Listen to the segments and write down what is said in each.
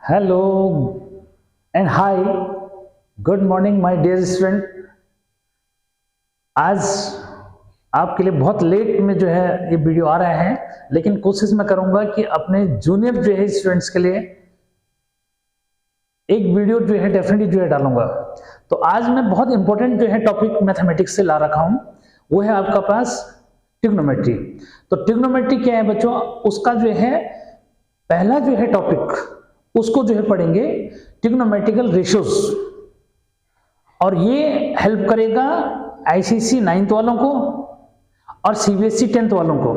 Hello and hi, good morning my dear student. आज आपके लिए बहुत लेट में जो है ये वीडियो आ रहा है, लेकिन कोशिश मैं करूंगा कि अपने जूनियर जो है स्टूडेंट्स के लिए एक वीडियो जो है डेफिनेटली जो है डालूंगा। तो आज मैं बहुत इंपॉर्टेंट जो है टॉपिक मैथमेटिक्स से ला रखा हूं, वो है आपका पास ट्रिग्नोमेट्री। तो ट्रिग्नोमेट्री क्या है बच्चों, उसका जो है पहला जो है टॉपिक उसको जो है पढ़ेंगे ट्रिग्नोमेट्रिकल रेशियोज, और ये हेल्प करेगा आईसीएसई 9th वालों को और सीबीएसई 10th वालों को।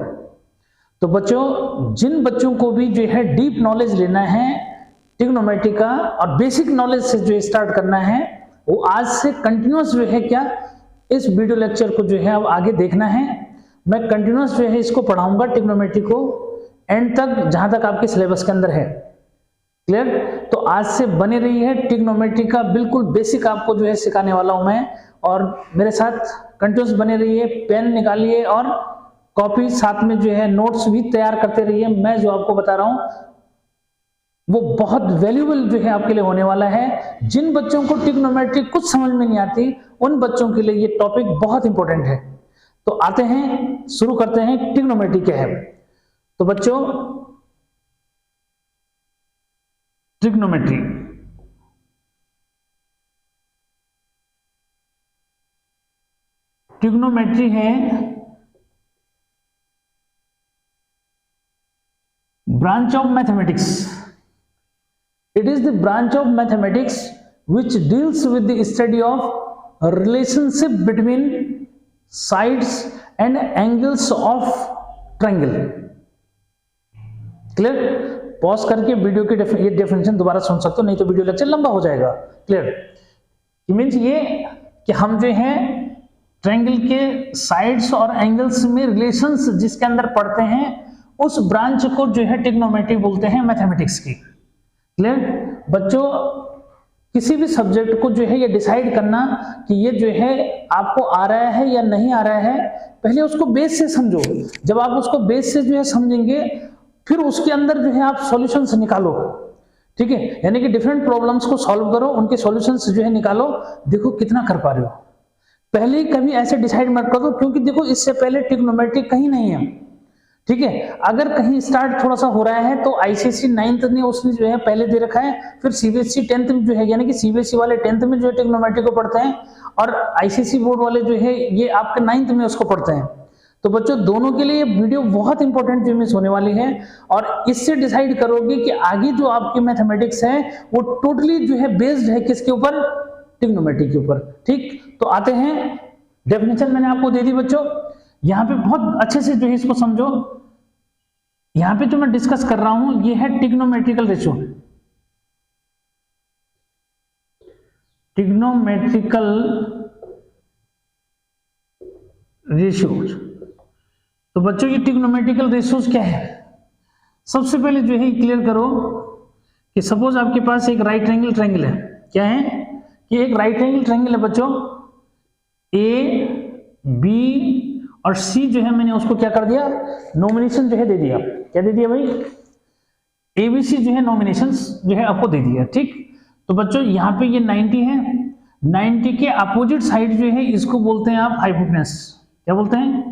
तो बच्चों, जिन बच्चों को भी जो है डीप नॉलेज लेना है ट्रिग्नोमेट्री का और बेसिक नॉलेज से जो स्टार्ट करना है, वो आज से कंटिन्यूस जो है क्या इस वीडियो लेक्चर को जो है अब आगे देखना है। मैं कंटिन्यूस जो है इसको पढ़ाऊंगा ट्रिग्नोमेट्री को एंड तक, जहां तक आपके सिलेबस के अंदर है। क्लियर? तो आज से बने रही है ट्रिग्नोमेट्री का बिल्कुल बेसिक आपको जो है सिखाने वाला हूं मैं, और मेरे साथ कंटिन्यूस बने रहिए। पेन निकालिए और कॉपी साथ में जो है नोट्स भी तैयार करते रहिए। मैं जो आपको बता रहा हूं वो बहुत वैल्यूएबल जो है आपके लिए होने वाला है। जिन बच्चों को ट्रिग्नोमेट्री कुछ समझ में नहीं आती, उन बच्चों के लिए ये टॉपिक बहुत इंपॉर्टेंट है। तो आते हैं, शुरू करते हैं ट्रिग्नोमेट्री क्या है। तो बच्चों, ट्रिग्नोमेट्री ट्रिग्नोमेट्री है branch of mathematics. It is the branch of mathematics which deals with the study of relationship between sides and angles of triangle. Clear? Pause करके वीडियो की ये डेफिनेशन दोबारा सुन सकते हो, नहीं तो वीडियो लेक्चर लंबा हो जाएगा। क्लियर? मीन्स ये कि हम जो है ट्रायंगल के साइड्स और एंगल्स में रिलेशंस जिसके अंदर पढ़ते हैं, उस ब्रांच को जो है ट्रिग्नोमेट्री बोलते हैं मैथमेटिक्स की। क्लियर? बच्चों, किसी भी सब्जेक्ट को जो है ये डिसाइड करना कि ये जो है आपको आ रहा है या नहीं आ रहा है, पहले उसको बेस से समझो। जब आप उसको बेस से जो है समझेंगे, फिर उसके अंदर जो है आप सॉल्यूशंस निकालो। ठीक है? यानी कि डिफरेंट प्रॉब्लम्स को सॉल्व करो, उनके सॉल्यूशंस जो है निकालो, देखो कितना कर पा रहे हो। पहले ही कभी ऐसे डिसाइड मत कर दो, क्योंकि देखो इससे पहले ट्रिग्नोमेट्री कहीं नहीं है। ठीक है? अगर कहीं स्टार्ट थोड़ा सा हो रहा है तो आईसीएसई 9th ने उसने जो है पहले दे रखा है, फिर सीबीएसई 10th में जो है, यानी कि सीबीएसई वाले 10th में जो है ट्रिग्नोमेट्री को पढ़ते हैं, और आईसीएसई बोर्ड वाले जो है ये आपके 9th में उसको पढ़ते हैं। तो बच्चों, दोनों के लिए ये वीडियो बहुत इंपॉर्टेंट जो मिस होने वाली है, और इससे डिसाइड करोगे कि आगे जो आपकी मैथमेटिक्स है वो टोटली जो है बेस्ड है किसके ऊपर? ट्रिग्नोमेट्री के ऊपर। ठीक? तो आते हैं, डेफिनेशन मैंने आपको दे दी बच्चों। यहां पे बहुत अच्छे से जो है इसको समझो। यहां पे जो मैं डिस्कस कर रहा हूं ये है ट्रिग्नोमेट्रिकल रेशियो। Trigonometrical ratios. तो बच्चों, ये ट्रिग्नोमेट्रिकल रेशियोज क्या है? सबसे पहले जो है क्लियर करो कि सपोज आपके पास एक राइट एंगल ट्रायंगल है। क्या है कि एक राइट एंगल ट्रायंगल है बच्चों, ए बी और सी जो है मैंने उसको क्या कर दिया, नॉमिनेशन जो है दे दिया। क्या दे दिया भाई? एबीसी जो है नॉमिनेशंस जो है आपको दे दिया। ठीक? तो बच्चों, यहाँ पे ये 90 है, 90 के अपोजिट साइड जो है इसको बोलते हैं आप हाइपोटेनस। क्या बोलते हैं?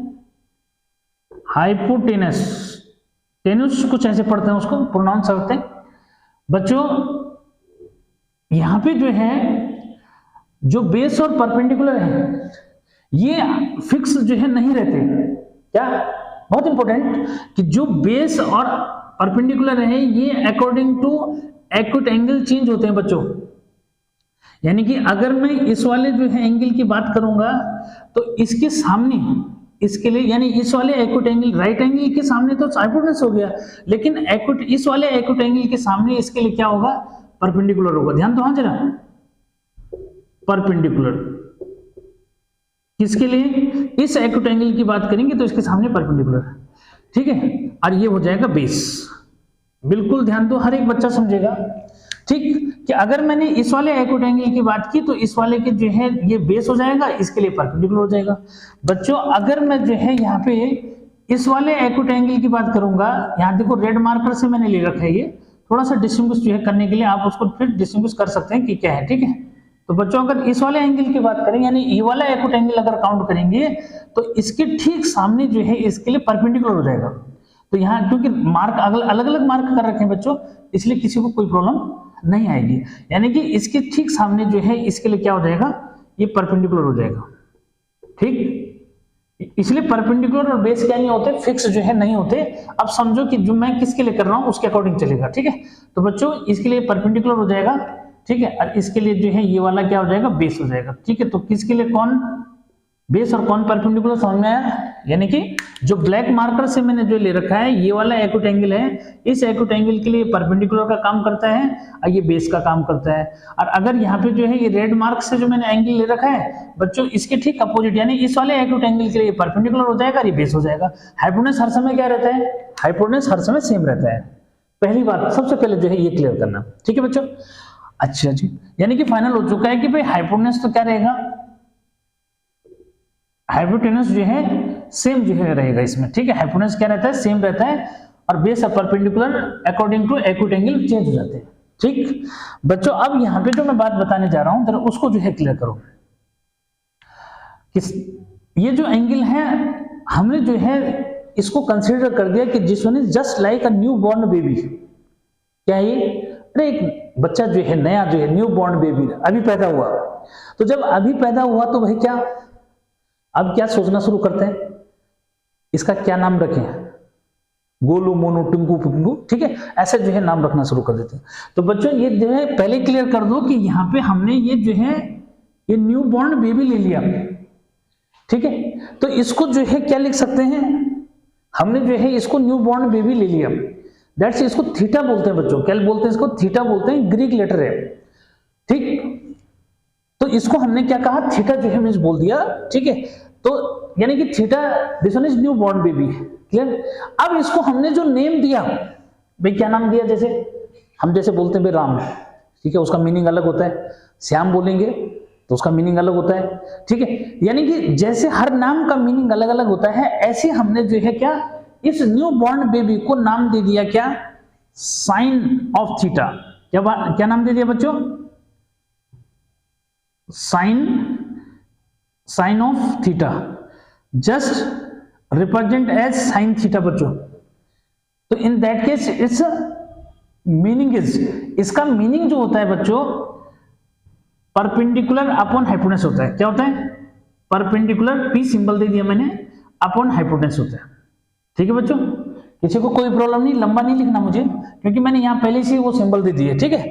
हाइपोटेनस। टेनुस कुछ ऐसे पढ़ते हैं, उसको प्रोनाउंस करते हैं। बच्चों, यहां पे जो है जो बेस और परपेंडिकुलर है ये फिक्स जो है नहीं रहते। क्या? बहुत इंपॉर्टेंट कि जो बेस और परपेंडिकुलर है ये according to acute angle change होते हैं बच्चों। यानी कि अगर मैं इस वाले जो है एंगल की बात करूंगा तो इसके सामने, इसके लिए यानी इस वाले एक्यूट एंगल, राइट एंगल के सामने तो हाइपोटेनस हो गया, लेकिन एक्यूट, इस वाले एक्यूट एंगल के सामने इसके लिए क्या होगा? परपेंडिकुलर होगा। ध्यान दो, हाँ जरा, परपेंडिकुलर किसके लिए? इस एक्यूट एंगल की बात करेंगे तो इसके सामने परपेंडिकुलर। ठीक है? और ये हो जाएगा बेस। बिल्कुल ध्यान दो, हर एक बच्चा समझेगा। ठीक? कि अगर मैंने इस वाले एक्यूट एंगल की बात की तो इस वाले के जो है ये बेस हो जाएगा, इसके लिए परपेंडिकुलर हो जाएगा। बच्चों, अगर मैं जो है यहाँ पे इस वाले एक्यूट एंगल की बात करूंगा, यहाँ देखो रेड मार्कर से मैंने ले रखा है ये, थोड़ा सा डिस्टिंग्विश जो है करने के लिए आप उसको फिर डिस्टिंग्विश कर सकते हैं कि क्या है, ठीक है। तो बच्चों अगर इस वाले एंगल की बात करें, यानी ये वाला एक्यूट एंगल अगर काउंट करेंगे तो इसके ठीक सामने जो है इसके लिए परपेंडिकुलर हो जाएगा। तो यहाँ क्योंकि मार्क अलग अलग मार्क कर रखे हैं बच्चों, इसलिए किसी को कोई प्रॉब्लम नहीं आएगी। यानी कि इसके ठीक सामने जो है इसके लिए क्या हो जाएगा, ये परपेंडिकुलर हो जाएगा, ठीक। इसलिए परपेंडिकुलर और बेस क्या नहीं होते, फिक्स जो है नहीं होते। अब समझो कि जो मैं किसके लिए कर रहा हूं उसके अकॉर्डिंग चलेगा, ठीक है। तो बच्चों इसके लिए परपेंडिकुलर हो जाएगा, ठीक है, और इसके लिए जो है ये वाला क्या हो जाएगा, बेस हो जाएगा, ठीक है। तो किसके लिए कौन बेस और कौन परपेंडिकुलर समझ में आया। यानी कि जो ब्लैक मार्कर से मैंने जो ले रखा है ये वाला एक्यूट एंगल है, इस एक्यूट एंगल के लिए परपेंडिकुलर का काम करता है और ये बेस का काम करता है। और अगर यहाँ पे जो है ये रेड मार्क से जो मैंने एंगल ले रखा है बच्चों, इसके ठीक अपोजिट यानी इस वाले एक्यूट एंगल के लिए परपेंडिकुलर हो जाएगा और ये बेस हो जाएगा। हाइपोटेन्यूज हर समय क्या रहता है, हाइपोटेन्यूज हर समय सेम रहता है। पहली बात सबसे पहले जो है ये क्लियर करना, ठीक है बच्चों। अच्छा जी, यानी कि फाइनल हो चुका है कि भाई हाइपोटेन्यूज तो क्या रहेगा, हाइपोटेन्यूज जो है सेम जो है रहेगा इसमें, ठीक है। हाइपोटेन्यूज क्या रहता है, सेम रहता है, और बेस और perpendicular according to acute angle change हो जाते हैं, ठीक बच्चों। अब यहाँ पे जो मैं बात बताने जा रहा हूं जरा उसको जो है क्लियर करो। ये जो एंगल है हमने जो है इसको कंसीडर कर दिया कि this one is just like a new born baby. क्या ये, अरे एक बच्चा जो है नया जो है न्यू बॉर्न बेबी अभी पैदा हुआ, तो जब अभी पैदा हुआ तो भाई क्या अब क्या सोचना शुरू करते हैं, इसका क्या नाम रखें, गोलू मोनू टिंकू पिंकू, ठीक है, ऐसे जो है नाम रखना शुरू कर देते हैं। तो बच्चों ये जो है पहले क्लियर कर दो कि यहाँ पे हमने ये जो है ये न्यू बॉर्न बेबी ले लिया, ठीक है। तो इसको जो है क्या लिख सकते हैं, हमने जो है इसको न्यू बॉर्न बेबी ले लिया, दैट्स इसको थीटा बोलते हैं बच्चों, क्या बोलते हैं इसको, थीटा बोलते हैं, ग्रीक लेटर है, ठीक। तो इसको हमने क्या कहा, थीटा जो है मींस बोल दिया, ठीक है। तो यानी कि theta this one is new born baby, clear. अब इसको हमने जो नेम दिया, भाई क्या नाम दिया, जैसे हम जैसे बोलते हैं भाई राम, ठीक है, उसका मीनिंग अलग होता है। श्याम बोलेंगे तो उसका मीनिंग अलग होता है, ठीक है। यानी कि जैसे हर नाम का मीनिंग अलग अलग होता है, ऐसे हमने जो है क्या इस न्यू बॉर्न बेबी को नाम दे दिया क्या, साइन ऑफ थीटा। क्या नाम दे दिया बच्चों, sine of theta, just represent as sine theta बच्चों। तो in that case it's meaning is, इसका मीनिंग जो होता है बच्चों परपेंडिकुलर अपॉन हाइपोटेन्यूज होता है। क्या होता है, परपेंडिकुलर, पी सिंबल दे दिया मैंने, अपॉन हाइपोटेन्यूज होता है, ठीक है बच्चों। किसी को कोई प्रॉब्लम नहीं, लंबा नहीं लिखना मुझे, क्योंकि मैंने यहां पहले से वो सिंबल दे दिए, ठीक है।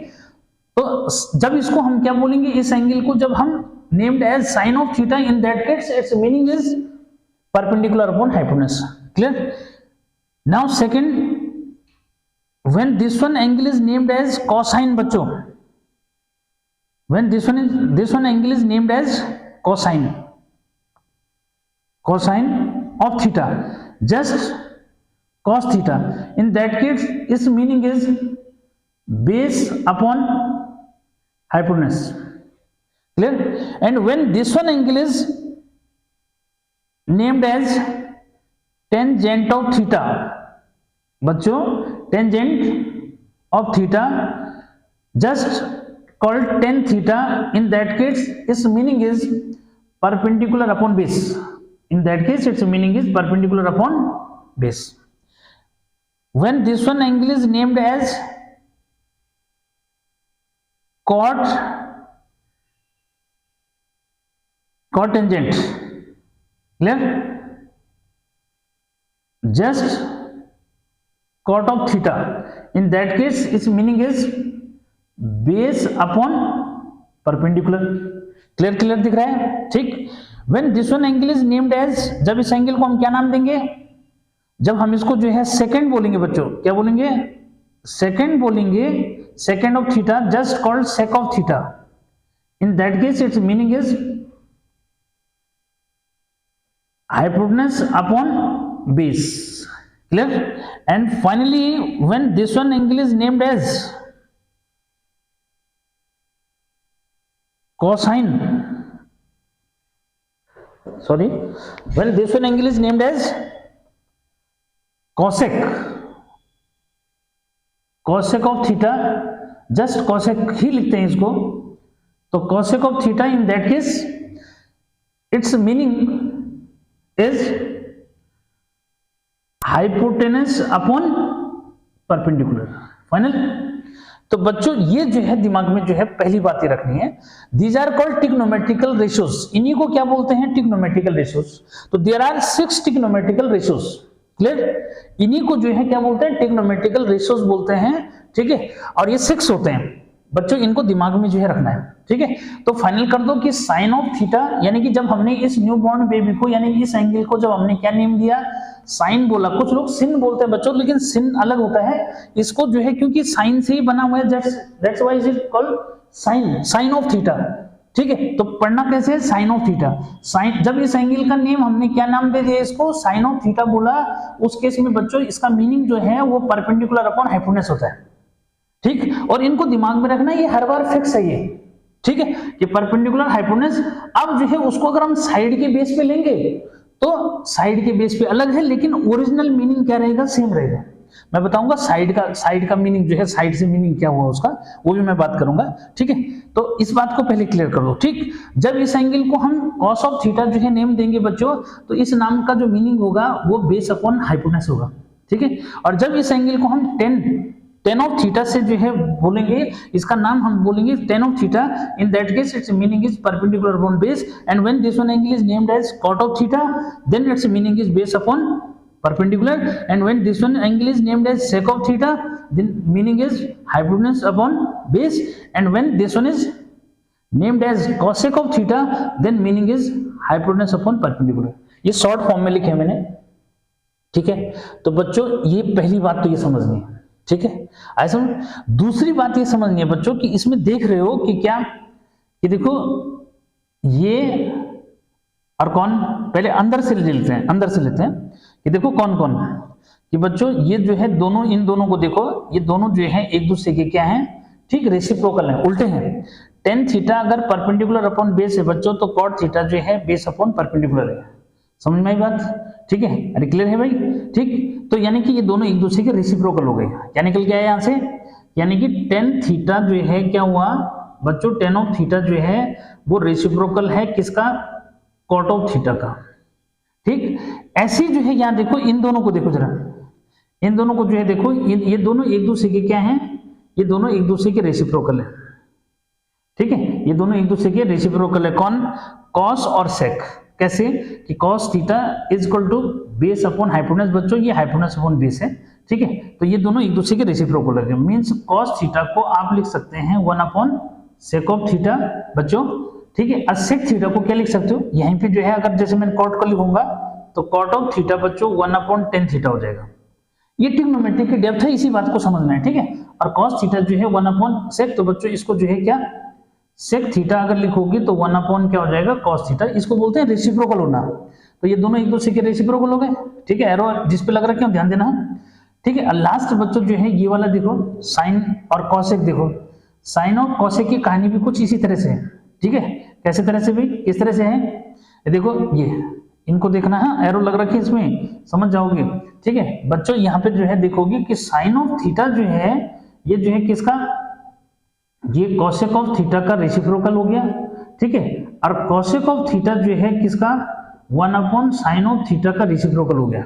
तो जब इसको हम क्या बोलेंगे, इस एंगल को जब हम named as sine of theta, in that case it's meaning is perpendicular upon hypotenuse, clear. Now second, when this one angle is named as cosine बच्चों, when this one angle is named as cosine of theta, just cos theta, in that case its meaning is base upon hypotenuse, clear. And when this one angle is named as tangent of theta बच्चों, tangent of theta just called tan theta, in that case its meaning is perpendicular upon base, in that case its meaning is perpendicular upon base. When this one angle is named as cot tangent, clear, just cot of theta, in that case its meaning is base upon perpendicular, clear दिख रहा है, ठीक। When this one angle is named as, जब इस angle को हम क्या नाम देंगे, जब हम इसको जो है सेकंड बोलेंगे बच्चों, क्या बोलेंगे, सेकंड बोलेंगे, second of theta, just called sec of theta, in that case it's meaning is hypotenuse upon base, clear. And finally when this one angle is named as cosine, sorry, when this one angle is named as cosec of theta, just cosec ही लिखते हैं इसको, तो cosec of theta in that case it's meaning is hypotenuse upon perpendicular. Final. तो बच्चों ये जो है दिमाग में जो है पहली बात ये रखनी है, these are called trigonometrical ratios. इन्हीं को क्या बोलते हैं? Trigonometrical ratios. तो there are 6 trigonometrical ratios. Clear? इन्हीं को जो है क्या बोलते हैं? ट्रिग्नोमेट्रिकल रेशियोज बोलते हैं। ठीक है, और ये 6 होते हैं बच्चों, इनको दिमाग में जो है रखना है। ठीक है, तो फाइनल कर दो कि साइन ऑफ थीटा, यानी कि जब हमने इस न्यू बॉर्न बेबी को, यानी इस एंगल को जब हमने क्या नेम दिया? साइन बोला। कुछ लोग सिन बोलते हैं बच्चों, लेकिन सिन अलग होता है। इसको जो है क्योंकि साइन से ही बना हुआ है, that's why it is called sine, sine of theta. ठीक है, तो पढ़ना कैसे है? Sign of theta. साइन, जब इस एंगल का नेम हमने क्या नाम दे दिया इसको? साइन ऑफ थीटा बोला, उस केस में बच्चों इसका मीनिंग जो है वो परपेंडिकुलर अपॉन हाइपोटेनस होता है। ठीक, और इनको दिमाग में रखना, ये हर बार फिक्स है ये। ठीक है, ये परपेंडिकुलर हाइपोटेनस। अब जो है उसको अगर हम साइड के बेस पे लेंगे तो साइड के बेस पे अलग है, लेकिन ओरिजिनल मीनिंग क्या रहेगा? सेम रहेगा। मैं बताऊंगा साइड का मीनिंग जो है, साइड से मीनिंग क्या हुआ उसका, वो भी मैं बात करूंगा। ठीक है, तो इस बात को पहले क्लियर कर दो। ठीक, जब इस एंगल को हम कॉस ऑफ थीटा जो है नेम देंगे बच्चों, तो इस नाम का जो मीनिंग होगा वो बेस अपॉन हाइपोटेनस होगा। ठीक है, और जब इस एंगल को हम टेन ऑफ थीटा से जो है बोलेंगे, इसका नाम हम बोलेंगे tan of theta, in that case it's meaning is perpendicular upon base, and when this one angle is named as cot of theta, then it's meaning is base upon perpendicular, and when this one angle is named as sec of theta, then meaning is hypotenuse upon base, and when this one is named as cosec of theta, then meaning is hypotenuse upon perpendicular. ये short form में लिखे मैंने। ठीक है, तो बच्चों ये पहली बात तो ये समझनी है। ठीक है, ऐसा। दूसरी बात ये समझनी है बच्चों कि इसमें देख रहे हो कि क्या, कि देखो ये और कौन, पहले अंदर से लेते हैं कि देखो कौन कौन, कि बच्चों ये जो है दोनों, इन दोनों को देखो, ये दोनों जो है एक दूसरे के क्या हैं? ठीक, रेसिप्रोकल है, उल्टे हैं। टेन थीटा अगर परपेंडिकुलर अपॉन बेस है बच्चों, तो कॉट थीटा जो है बेस अपॉन परपेंडिकुलर है। समझ में आई बात? ठीक है, अरे क्लियर है भाई? ठीक, तो यानी कि ये दोनों एक दूसरे के रेसिप्रोकल हो गए। क्या निकल के आया यहाँ से? यानी कि टेन थीटा जो है क्या हुआ बच्चों? टेन ऑफ थीटा जो है वो रेसिप्रोकल है किसका? कॉट ऑफ थीटा का। ठीक, ऐसी जो है यहाँ देखो, इन दोनों को देखो जरा, इन दोनों को जो है देखो, ये दोनों एक दूसरे के क्या हैं? ये दोनों एक दूसरे के रेसिप्रोकल है। ठीक है, ये दोनों एक दूसरे के रेसिप्रोकल है। कौन? कॉस और सेक। कैसे? कि cos theta is equal to base upon hypotenuse. बच्चों ये हाइपोटेनस अपॉन बेस है। ठीक है, तो ये दोनों एक दूसरे के रेसिप्रोकल है। मींस cos थीटा को आप लिख सकते हैं 1 अपॉन सेक ऑफ थीटा बच्चों। ठीक है, और सेक थीटा को क्या लिख सकते हो? यहीं पे जो है अगर जैसे मैं कॉट को लिखूंगा तो कॉट ऑफ थीटा बच्चों 1 अपॉन टेन थीटा हो जाएगा। ये ट्रिग्नोमेट्री की डेप्थ है, इसी बात को समझना है। ठीक है, और cos थीटा जो है 1 अपॉन सेक, तो बच्चों इसको जो है क्या, सेक थीटा अगर लिखोगे तो 1 अपॉन क्या हो जाएगा? cos theta. इसको बोलते हैं रेसिप्रोकल होना। तो ये दोनों एक दूसरे के रेसिप्रोकल हो गए। ठीक है, एरो जिस पे लग रहा है ध्यान देना। ठीक है, लास्ट बच्चों जो है ये वाला देखो, साइन और कॉसेक देखो। साइन और कॉसेक की कहानी भी कुछ इसी तरह से है। ठीक है, कैसे तरह से भी, किस तरह से है? देखो ये, इनको देखना है, एरो लग रखी है इसमें, समझ जाओगे। ठीक है बच्चों, यहाँ पे जो है देखोगे कि साइन ऑफ थीटा जो है ये जो है किसका? ये cosec ऑफ थीटा का रेसिप्रोकल हो गया। ठीक है, और cosec ऑफ थीटा जो है किसका? 1 अपॉन साइन ऑफ थीटा का रेसिप्रोकल हो गया।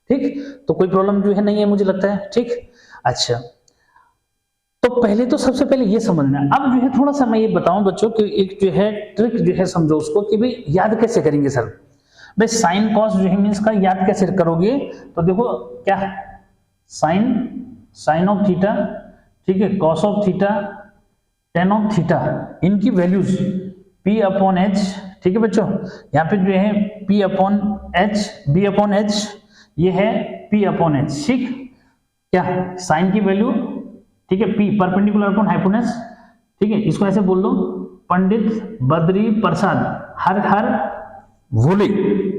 ठीक, तो कोई प्रॉब्लम जो है नहीं है मुझे लगता है। ठीक, अच्छा, तो पहले तो सबसे पहले ये समझना है। अब जो है थोड़ा सा मैं ये बताऊं बच्चों कि एक जो है ट्रिक जो है समझो उसको, कि भाई याद कैसे करेंगे सर? भाई साइन कॉस जो है मीन्स का याद कैसे करोगे? तो देखो क्या, साइन ऑफ थीटा, ठीक है, cos of theta, ten of theta, इनकी वैल्यूज p अपॉन एच। ठीक है बच्चों, यहाँ पे जो है p upon H, b upon H, ये है p अपॉन एच। ठीक, क्या साइन की वैल्यू? ठीक है, p परपेंडिकुलर अपॉन हाइपोटेनस। ठीक है, इसको ऐसे बोल दो, पंडित बद्री प्रसाद हर हर भोले।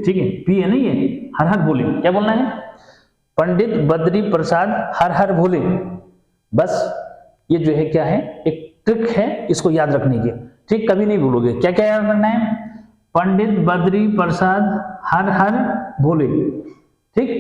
ठीक है, p है ना ये, हर हर भोले। क्या बोलना है? पंडित बद्री प्रसाद हर हर भोले। बस ये जो है क्या है, एक ट्रिक है इसको याद रखने की। ठीक, कभी नहीं भूलोगे। क्या क्या याद रखना है? पंडित बद्री प्रसाद हर हर भोले। ठीक,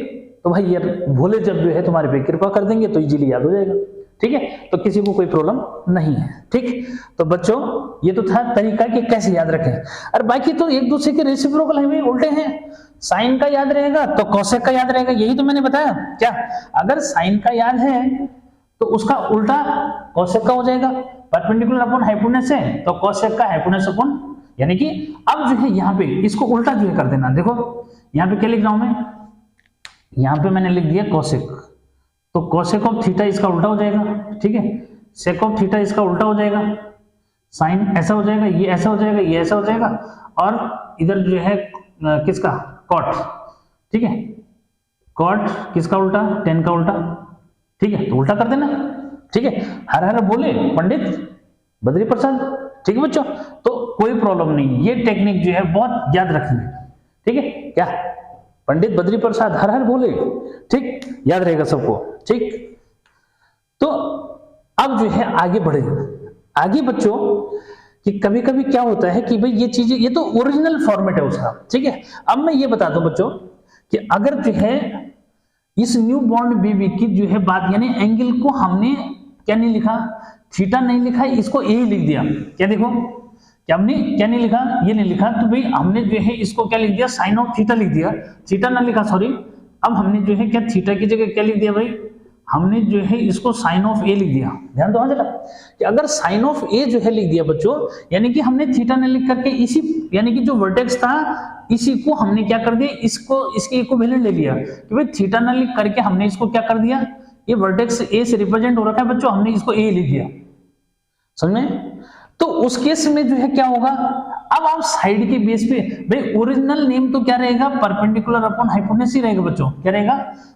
तो भाई यार भोले जब जो है तुम्हारे पे कृपा कर देंगे तो इजीली याद हो जाएगा। ठीक है, तो किसी को कोई प्रॉब्लम नहीं है। ठीक, तो बच्चों ये तो था तरीका कि कैसे याद रखें, और बाकी तो एक दूसरे के रेसिप्रोकल है, उल्टे हैं। साइन का याद रहेगा तो कोसेक का याद रहेगा, यही तो मैंने बताया। क्या, अगर साइन का याद है तो उसका उल्टा कोसेक का हो जाएगा, परपेंडिकुलर अपॉन हाइपोटेन्यूस है तो कोसेक का हाइपोटेन्यूस अपॉन, यानी कि अब जो है यहाँ पे इसको उल्टा जो है कर देना। देखो यहाँ पे क्या लिख रहा हूं मैं, यहाँ पे मैंने लिख दिया कोसेक, तो कोसेक ऑफ थीटा इसका उल्टा हो जाएगा। ठीक है, सेक ऑफ थीटा इसका उल्टा हो जाएगा, साइन ऐसा हो जाएगा, ये ऐसा हो जाएगा, ये ऐसा हो जाएगा, और इधर जो है किसका, कॉट। ठीक है, कॉट किसका उल्टा, टेन का उल्टा। ठीक है, तो उल्टा कर देना। ठीक है, हर हर बोले पंडित बद्री प्रसाद। ठीक है बच्चों, तो कोई प्रॉब्लम नहीं, ये टेक्निक जो है बहुत याद रखेंगे। ठीक है, क्या पंडित बद्री प्रसाद हर हर बोले, ठीक, याद रहेगा सबको। ठीक, तो अब जो है आगे बढ़े। आगे बच्चों कि कभी कभी क्या होता है कि भाई ये चीजें, ये तो ओरिजिनल फॉर्मेट है उसका। ठीक है, अब मैं ये बता दूं बच्चों कि अगर जो है इस न्यू बॉर्न बेबी की जो है बात, यानी एंगल को हमने क्या नहीं लिखा, थीटा नहीं लिखा, इसको ए लिख दिया। क्या देखो, क्या हमने क्या नहीं लिखा, ये नहीं लिखा, तो भाई हमने जो है इसको क्या लिख दिया, साइन ऑफ थीटा लिख दिया, थीटा ना लिखा, सॉरी। अब हमने जो है क्या थीटा की जगह क्या लिख दिया भाई, हमने जो है इसको साइन ऑफ ए लिख दिया। ध्यान दो जरा कि अगर साइन ऑफ ए जो है लिख दिया बच्चों, यानी कि हमने थीटा न लिख करके इसी, यानी कि जो वर्टेक्स था इसी को हमने क्या कर दिया, इसको इसके इक्विवेलेंट ले लिया कि भाई थीटा न लिख करके हमने इसको क्या कर दिया, ये वर्टेक्स ए से रिप्रेजेंट हो रखा है बच्चों, हमने इसको ए लिख दिया। समझ में? तो उस केस में जो है क्या होगा, अब आप साइड के बेस पे, भाई ओरिजिनल नेम तो क्या रहेगा, परपेंडिकुलर अपॉन हाइपोटेन्यूस ही रहेगा बच्चों। क्या रहेगा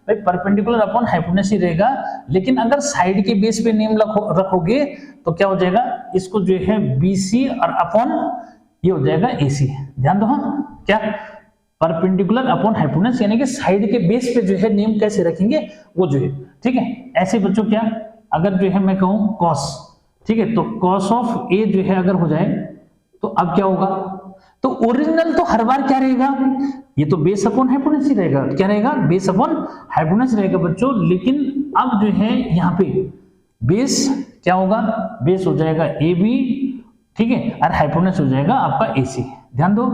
भाई, परपेंडिकुलर अपॉन हाइपोटेन्यूस ही रहेगा, लेकिन अगर साइड के बेस पे नेम रखोगे तो क्या हो जाएगा, इसको जो है बीसी और अपॉन ये हो जाएगा एसी। ध्यान दो, हाँ, क्या परपेंडिकुलर अपॉन हाइपोटेन्यूस, यानी कि साइड के बेस पे जो है नेम कैसे रखेंगे वो जो है। ठीक है, ऐसे बच्चों क्या, अगर जो है मैं कहूं कॉस, ठीक है, तो कॉस ऑफ ए जो है अगर हो जाए तो अब क्या होगा, तो ओरिजिनल तो हर बार क्या रहेगा, ये तो बेस अपॉन हाइपोटेन्यूस ही रहेगा। क्या रहेगा, बेस अपॉन हाइपोटेन्यूस रहेगा बच्चों, लेकिन अब जो है यहाँ पे बेस क्या होगा, बेस हो जाएगा ए बी, ठीक है, और हाइपोटेन्यूस हो जाएगा आपका ए सी। ध्यान दो,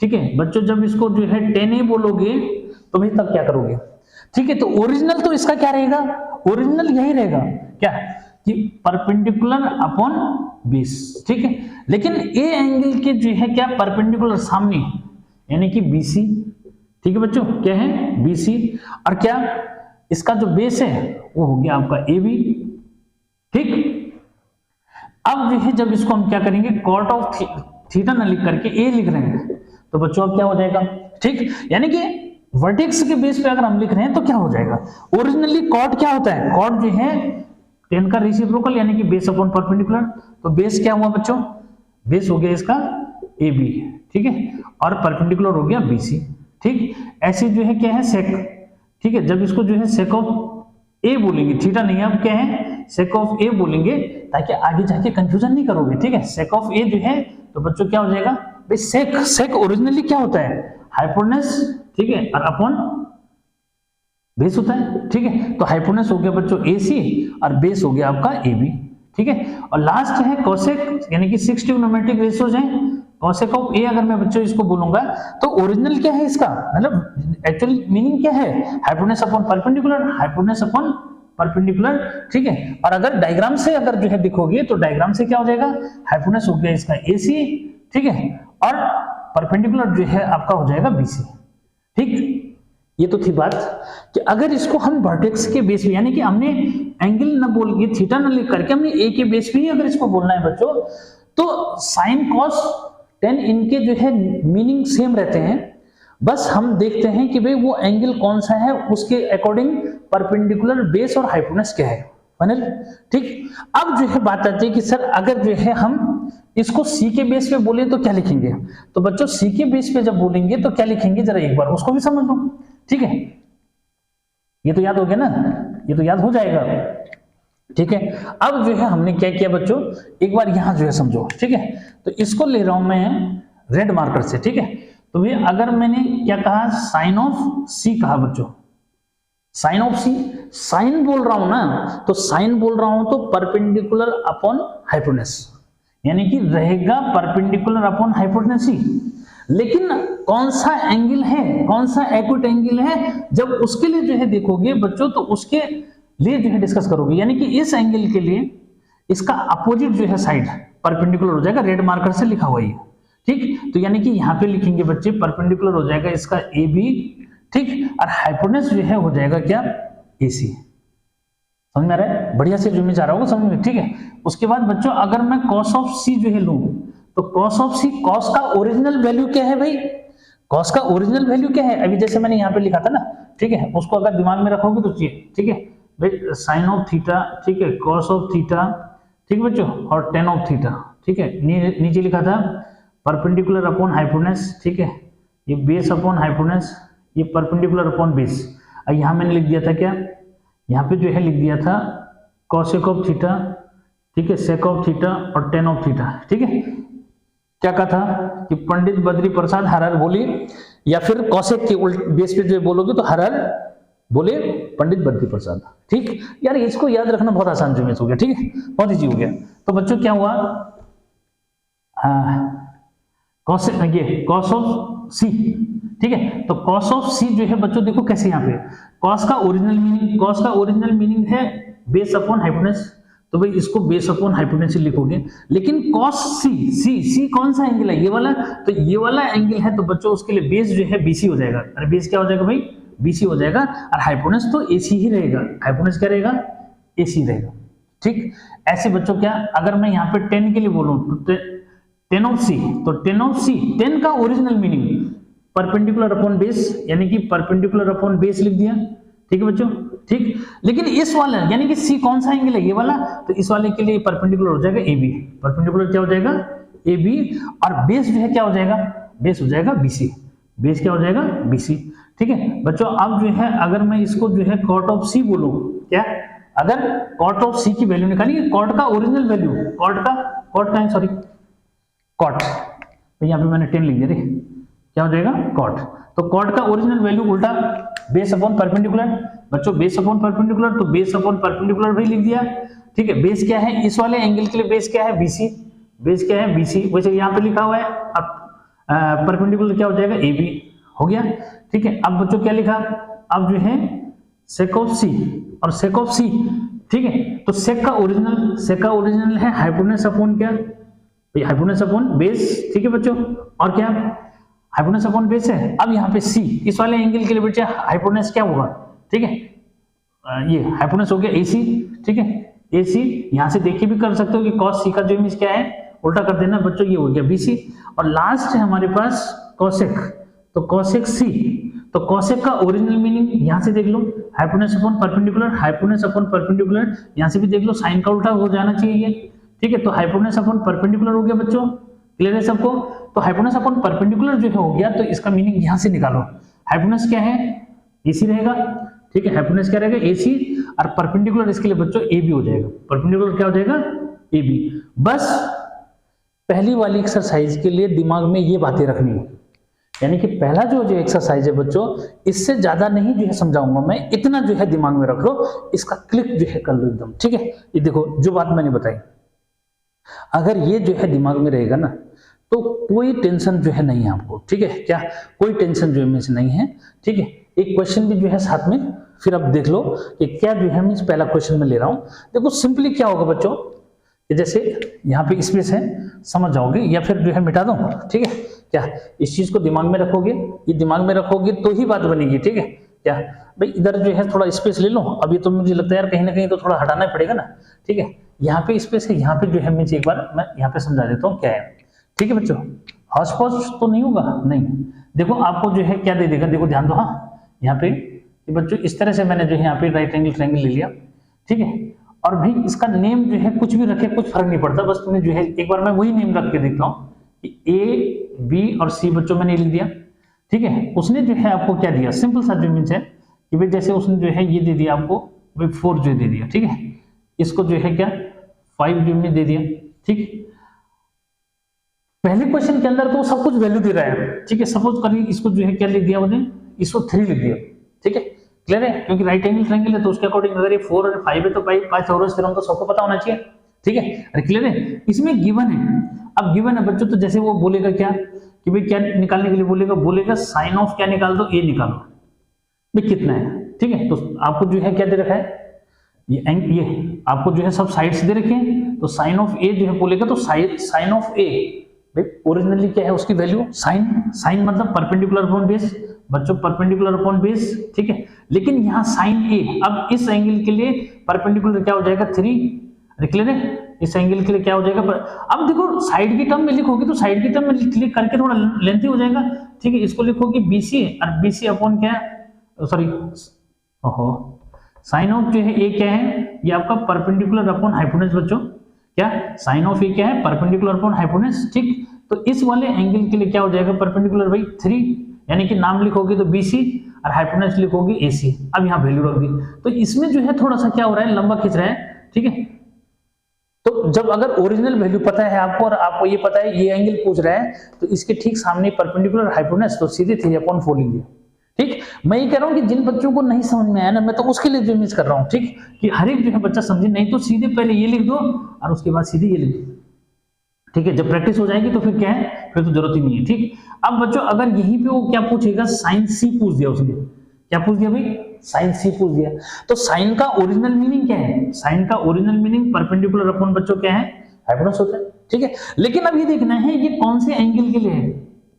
ठीक है बच्चों, जब इसको जो है 10a बोलोगे तो भाई तब क्या करोगे। ठीक है, तो ओरिजिनल तो इसका क्या रहेगा, ओरिजिनल यही रहेगा, क्या कि परपेंडिकुलर अपॉन बेस। ठीक है, लेकिन ए एंगल के जो है क्या परपेंडिकुलर सामने, यानी कि बीसी। ठीक है बच्चों, क्या है बीसी, और क्या इसका जो बेस है वो हो गया आपका ए बी। ठीक, अब जो है जब इसको हम क्या करेंगे, कॉट ऑफ थीटा न लिख करके ए लिख रहे हैं तो बच्चों अब क्या हो जाएगा, ठीक, यानी कि वर्टेक्स के बेस पे अगर हम लिख रहे हैं तो क्या हो जाएगा, ओरिजिनली कॉट क्या होता है, कॉट जो है 10 का रेसिप्रोकल, यानी कि बेस अपॉन परपेंडिकुलर, तो बेस क्या हुआ बच्चों, बेस हो गया इसका ए बी। ठीक है, और परपेंडिकुलर हो गया बीसी। ठीक, ऐसे जो है क्या है सेक। ठीक है, जब इसको जो है सेक ऑफ ए बोलेंगे, थीटा नहीं, अब क्या है सेक ऑफ ए बोलेंगे, ताकि आगे जाके कंफ्यूजन नहीं करोगे। ठीक है, सेक ऑफ ए जो है तो बच्चों क्या हो जाएगा भाई, सेक, सेक ओरिजिनली क्या होता है, हाइपोटेन्यूस, ठीक है, और अपॉन बेस होता है। ठीक है, तो हाइपोटेन्यूस हो गया बच्चों AC और बेस हो गया आपका AB। ठीक है, और लास्ट है कोसेक, यानी कि 6 ट्रिग्नोमेट्रिक रेशियोज हैं। कोसेक ऑफ A अगर मैं बच्चों इसको बोलूंगा तो ओरिजिनल क्या है इसका, मतलब एक्चुअल मीनिंग क्या है, hypotenuse upon perpendicular, hypotenuse upon perpendicular. ठीक है, और अगर डायग्राम से अगर जो है दिखोगे तो डायग्राम से क्या हो जाएगा, हाइपोटेन्यूस हो गया इसका AC, ठीक है, और परपेंडिकुलर जो है आपका हो जाएगा BC। ठीक, ये तो थी बात कि अगर इसको हम वर्टेक्स के बेस पे, यानी कि हमने एंगल न बोल के थीटा न लिख करके हमने ए के बेस पे ही अगर इसको बोलना है बच्चों, तो साइन कॉस टेन इनके जो है मीनिंग सेम रहते हैं, बस हम देखते हैं कि भाई वो एंगल कौन सा है, उसके अकॉर्डिंग परपेंडिकुलर, बेस और हाइपोटेन्यूस क्या है, फाइनल। ठीक, अब जो है बात आती है कि सर अगर जो है हम इसको सी के बेस पे बोले तो क्या लिखेंगे, तो बच्चों सी के बेस पे जब बोलेंगे तो क्या लिखेंगे, जरा एक बार उसको भी समझ लो। ठीक है, ये तो याद हो गया ना, ये तो याद हो जाएगा। ठीक है, अब जो है हमने क्या किया बच्चों, एक बार यहां जो है समझो। ठीक है, तो इसको ले रहा हूं मैं रेड मार्कर से। ठीक है, तो ये अगर मैंने क्या कहा, साइन ऑफ सी कहा बच्चों, साइन ऑफ सी, साइन बोल रहा हूं ना, तो साइन बोल रहा हूं तो परपेंडिकुलर अपॉन हाइपोटेन्यूज, यानी कि रहेगा परपेंडिकुलर अपॉन हाइपोटेन्यूज ही। लेकिन कौन सा एंगल है, कौन सा एक्यूट एंगल है, जब उसके लिए जो है देखोगे बच्चों तो उसके लिए जो है डिस्कस करोगे, यानी कि इस एंगल के लिए इसका अपोजिट जो है साइड परपेंडिकुलर हो जाएगा, रेड मार्कर से लिखा हुआ है, ठीक। तो यानी कि यहाँ पे लिखेंगे बच्चे परपेंडिकुलर हो जाएगा इसका ए बी, ठीक, और हाइपोटेन्यूज जो है हो जाएगा क्या, ए सी। समझ में आ रहा है, बढ़िया से जो मैं जा रहा हूँ समझ में, ठीक है। उसके बाद बच्चों अगर मैं कॉस ऑफ सी जो है लूं, तो कॉस ऑफ सी, कॉस का ओरिजिनल वैल्यू क्या है भाई, कॉस का ओरिजिनल वैल्यू क्या है, अभी जैसे मैंने यहाँ पे लिखा था ना, ठीक है, उसको अगर दिमाग में रखोगे तो चाहिए, ठीक है भाई, साइन ऑफ थीटा, ठीक है, कॉस ऑफ थीटा, ठीक बच्चों, और टेन ऑफ थीटा, ठीक है। नीचे लिखा था परपेंडिकुलर अपॉन हाइपोटेन्यूज, ठीक है, ये बेस अपॉन हाइपोटेन्यूज, ये परपेंडिकुलर अपॉन बेस। अब यहाँ मैंने लिख दिया था क्या, यहाँ पे जो है लिख दिया था कॉसेक ऑफ थीटा, ठीक है, सेक ऑफ थीटा और टेन ऑफ थीटा, ठीक है। क्या कहा था कि पंडित बद्री प्रसाद हर हर बोले, या फिर कॉसेक के उल्ट बेस पे जो बोलोगे तो हर हर बोले पंडित बद्री प्रसाद, ठीक। यार इसको याद रखना बहुत आसान जो हो गया, ठीक है, बहुत इजी हो गया। तो बच्चों क्या हुआ, ये कॉस ऑफ सी, ठीक है। तो कॉस ऑफ सी जो है बच्चों देखो कैसे, यहाँ पे कॉस का ओरिजिनल मीनिंग, कॉस का ओरिजिनल मीनिंग है बेस अपॉन हाइपोटेन्यूज, तो भाई इसको बेस अपॉन हाइपोटेन्यूज लिखोगे। लेकिन कॉस सी, सी कौन सा एंगल है, ये वाला, तो ये वाला एंगल है, तो बच्चों उसके लिए बेस जो है बीसी हो जाएगा। अरे बेस क्या हो जाएगा भाई, बीसी हो जाएगा, और हाइपोटेन्यूज तो एसी ही रहेगा, हाइपोटेन्यूज क्या रहेगा, एसी रहेगा, ठीक। ऐसे बच्चों क्या, अगर मैं यहाँ पे 10 के लिए बोलूं तो टेन ऑफ सी, तो टेन ऑफ सी, 10 का original meaning perpendicular upon base, यानी कि परपेंडिकुलर अपॉन बेस लिख दिया, ठीक है बच्चों, ठीक। लेकिन इस वाला यानी कि सी कौन सा एंगल है, ये वाला, तो इस वाले के लिए परपेंडिकुलर हो जाएगा ए बी, परपेंडिकुलर क्या हो जाएगा ए बी, और बेस जो है क्या हो जाएगा, बेस हो जाएगा बीसी, बेस क्या हो जाएगा बीसी, ठीक है बच्चों। अब जो है अगर मैं इसको जो है कॉट ऑफ सी बोलूं, क्या, अगर कॉट ऑफ सी की वैल्यू निकालिए, कॉट का ओरिजिनल वैल्यू, कॉट का है, सॉरी कॉट, तो यहाँ पे मैंने 10 लिख दिया रे, क्या हो जाएगा कॉट, तो कॉट का ओरिजिनल वैल्यू उल्टा बेस अपॉन परपेंडिकुलर, बच्चों बेस अपॉन परपेंडिकुलर, तो बेस अपॉन परपेंडिकुलर भी लिख दिया, ठीक है। बेस क्या है, इस वाले एंगल के लिए बेस क्या है बीसी, बेस क्या है बीसी, वैसे यहाँ पे लिखा हुआ है, अब परपेंडिकुलर क्या हो जाएगा ए बी, हो गया, ठीक है। अब बच्चों क्या लिखा, अब जो है सेक ऑफ सी, और सेक ऑफ सी, ठीक है, तो सेक का ओरिजिनल है हाइपोटेन्यूज अपॉन क्या, हाइपोटेन्यूज अपॉन बेस, ठीक है बच्चों, और क्या हाइपोटेन्यूज अपॉन बेस है। अब यहाँ पे सी, इस वाले एंगल के लिए बच्चे हाइपोटेन्यूज क्या होगा, ठीक है, ये हाइपोटेन्यूज हो गया एसी, ठीक है, एसी। यहाँ से देखिए भी कर सकते हो कि कॉस सी का जो इमेज क्या है, उल्टा कर देना बच्चों, ये हो गया बीसी। और लास्ट है हमारे पास कॉसेक, तो कॉसेक सी, तो कॉसेक का ओरिजिनल मीनिंग यहाँ से देख लो, hypotenuse upon perpendicular, hypotenuse upon perpendicular, यहाँ से भी देख लो साइन का उल्टा हो जाना चाहिए, ठीक है। तो हाइपोटेन्यूज अपॉन परपेंडिकुलर हो गया बच्चों, क्लियर है सबको। तो हाइपोटेन्यूज अपॉन परपेंडिकुलर जो है हो गया, तो इसका मीनिंग यहाँ से निकालो, हाइपोटेन्यूज क्या है एसी रहेगा, ठीक है, हाइपोटेन्यूज क्या रहेगा एसी, और परपेंडिकुलर इसके लिए बच्चों ए बी हो जाएगा, परपेंडिकुलर क्या हो जाएगा ए बी। बस पहली वाली एक्सरसाइज के लिए दिमाग में ये बातें रखनी है, यानी कि पहला जो एक्सरसाइज है बच्चों, इससे ज्यादा नहीं जो है समझाऊंगा मैं, इतना जो है दिमाग में रख लो, इसका क्लिक जो है कर लो एकदम, ठीक है। ये देखो जो बात मैंने बताई, अगर ये जो है दिमाग में रहेगा ना, तो कोई टेंशन जो है नहीं है आपको, ठीक है, क्या कोई टेंशन जो है नहीं है, ठीक है। एक क्वेश्चन भी जो है साथ में फिर अब देख लो कि क्या जो है, मैं पहला क्वेश्चन में ले रहा हूं। देखो सिंपली क्या होगा बच्चों, कि जैसे यहाँ पे स्पेस है, समझ जाओगे, या फिर जो है मिटा दो, ठीक है, क्या इस चीज को दिमाग में रखोगे, ये दिमाग में रखोगे तो ही बात बनेगी, ठीक है। क्या भाई इधर जो है थोड़ा स्पेस ले लो, अभी तो मुझे लगता है यार कहीं ना कहीं तो थोड़ा हटाना ही पड़ेगा ना, ठीक है। यहाँ पे स्पेस है, यहाँ पे जो है मुझे एक बार मैं यहाँ पे समझा देता हूँ क्या है, ठीक है बच्चों। हॉच पॉच तो नहीं होगा, नहीं, देखो आपको जो है क्या दे देगा, देखो ध्यान दो, हाँ यहाँ पे बच्चों इस तरह से मैंने जो है यहाँ पे राइट एंगल ट्रायंगल ले लिया, ठीक है। और भाई इसका नेम जो है कुछ भी रखे कुछ फर्क नहीं पड़ता, बस तुम्हें जो है एक बार मैं वही नेम रख के देखता हूँ कि ए बी और सी बच्चों मैंने लिख दिया, ठीक है। उसने जो है आपको क्या दिया, सिंपल सा जो मीन्स है कि भाई जैसे उसने जो है ये दे दिया आपको भाई 4 जो दे दिया, ठीक है, इसको जो है क्या 5 जो में दे दिया, ठीक। पहले क्वेश्चन के अंदर तो सब कुछ वैल्यू दे रहा है, ठीक है। सपोज करिए इसको जो है क्या लिख दिया, मुझे इसको 3 लिख दिया, ठीक है, क्लियर है, क्योंकि राइट एंगल ट्रायंगल है तो उसके अकॉर्डिंग अगर ये 4 और 5 है तो पाइथागोरस थ्योरम तो सबको पता होना चाहिए, ठीक है। अरे क्लियर है, इसमें गिवन है, अब गिवन है बच्चों, तो जैसे वो बोलेगा क्या कि भाई क्या निकालने के लिए बोलेगा साइन ऑफ क्या निकाल दो, ए निकालो भाई कितना है, ठीक है। तो आपको जो है क्या दे रखा है, ये आपको जो है सब साइड्स दे रखे हैं, तो साइन ऑफ ए जो है बोलेगा तो साइन ऑफ ए भाई ओरिजिनली क्या है उसकी वैल्यू साइन मतलब परपेंडिकुलर अपॉन बेस बच्चों, परपेंडिकुलर अपॉन बेस, ठीक है। लेकिन यहाँ साइन ए, अब इस एंगल के लिए परपेंडिकुलर क्या हो जाएगा 3, क्लियर है, इस एंगल के लिए क्या हो जाएगा अब देखो साइड की टर्म में लिखोगे तो साइड की टर्म में क्लिक करके थोड़ा लेंथी हो जाएगा, ठीक है। इसको लिखोगे बीसी और बीसी अपॉन क्या है, सॉरी ओहो साइन ऑफ जो है ए क्या है, ये आपका परपेंडिकुलर अपॉन हाइपोटेनस बच्चों, क्या साइन ऑफ ए क्या है, परपेंडिकुलर अपॉन हाइपोटेनस, ठीक। तो इस वाले एंगल के लिए क्या हो जाएगा परपेंडिकुलर भाई 3, यानी कि नाम लिखोगे तो बीसी और हाइपोटेनस लिखोगे एसी। अब यहाँ वैल्यू रख दी, तो इसमें जो है थोड़ा सा क्या हो रहा है, लंबा खींच रहा है, ठीक है। तो जब अगर ओरिजिनल वैल्यू पता है आपको और आपको ये पता है ये एंगल पूछ रहा है, तो इसके ठीक सामने परपेंडिकुलर हाइपोटेनस, तो सीधे 3/4 लीजिए, ठीक। मैं ये कह रहा हूं कि जिन बच्चों को नहीं समझ में आया ना, मैं तो उसके लिए जो इमेज कर रहा हूं, ठीक, कि हर एक जो है बच्चा समझे, नहीं तो सीधे पहले ये लिख दो और उसके बाद सीधे ये लिख दो, ठीक है। जब प्रैक्टिस हो जाएगी तो फिर क्या है, फिर तो जरूरत ही नहीं है, ठीक। अब बच्चों अगर यहीं पे वो क्या पूछेगा, साइन सी पूछ दिया उसने, क्या पूछ दिया भाई, साइन सी पूछ दिया, तो साइन का ओरिजिनल मीनिंग क्या है, साइन का ओरिजिनल मीनिंग परपेंडिकुलर अपॉन बच्चों क्या है, हाइपोटेनस होता है, ठीक है। लेकिन अब ये देखना है ये कौन से एंगल के लिए है,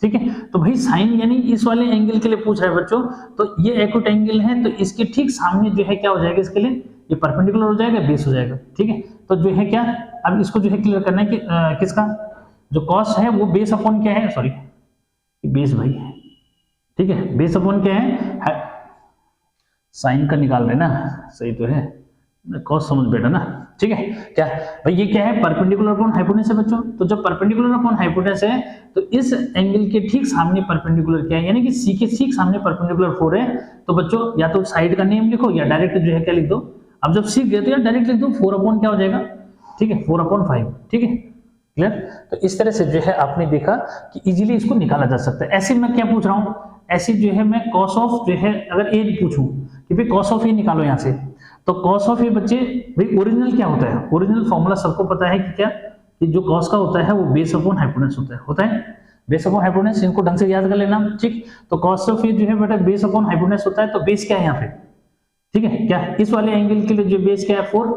ठीक है। तो भाई साइन यानी इस वाले एंगल के लिए पूछ रहा है बच्चों, तो ये एक्यूट एंगल है, तो इसके ठीक सामने जो है क्या हो जाएगा, इसके लिए ये परपेंडिकुलर हो जाएगा, बेस हो जाएगा, ठीक है। तो जो है क्या, अब इसको जो है क्लियर करना है कि किसका जो कॉस है वो बेस अपॉन क्या है, सॉरी बेस भाई, ठीक है, बेस अपॉन क्या है, साइन का निकाल रहे ना, सही तो है, कॉस समझ बैठा ना, ठीक है। क्या भाई ये क्या है, परपेंडिकुलर अपॉन हाइपोटेनस है बच्चों, तो जब परपेंडिकुलर अपॉन हाइपोटेनस है तो इस एंगल के ठीक सामने परपेंडिकुलर क्या है, यानी कि सी के ठीक सामने परपेंडिकुलर 4 है, तो बच्चों या तो साइड का नेम लिखो या डायरेक्ट जो है क्या लिख दो, अब जब सीख गए तो यार डायरेक्ट लिख दो 4 अपॉन क्या हो जाएगा, ठीक है 4/5, ठीक है, क्लियर। तो इस तरह से जो है आपने देखा कि इजीली इसको निकाला जा सकता है। ऐसे मैं क्या पूछ रहा हूँ, ऐसे जो है मैं कॉस ऑफ जो है अगर ए पूछूं कि भाई कॉस ऑफ ए निकालो यहाँ से, तो कॉस ऑफ ए बच्चे भाई ओरिजिनल क्या होता है, ओरिजिनल फॉर्मूला सबको पता है कि क्या, कि जो कॉस का होता है वो बेस अपॉन हाइपोटेनस होता है बेस अपॉन हाइपोटेनस, इनको ढंग से याद कर लेना, ठीक। तो कॉस ऑफ ए जो है बेटा बेस अपॉन हाइपोटेनस होता है, तो बेस क्या है यहाँ पे, ठीक है, क्या इस वाले एंगल के लिए जो बेस क्या है 4,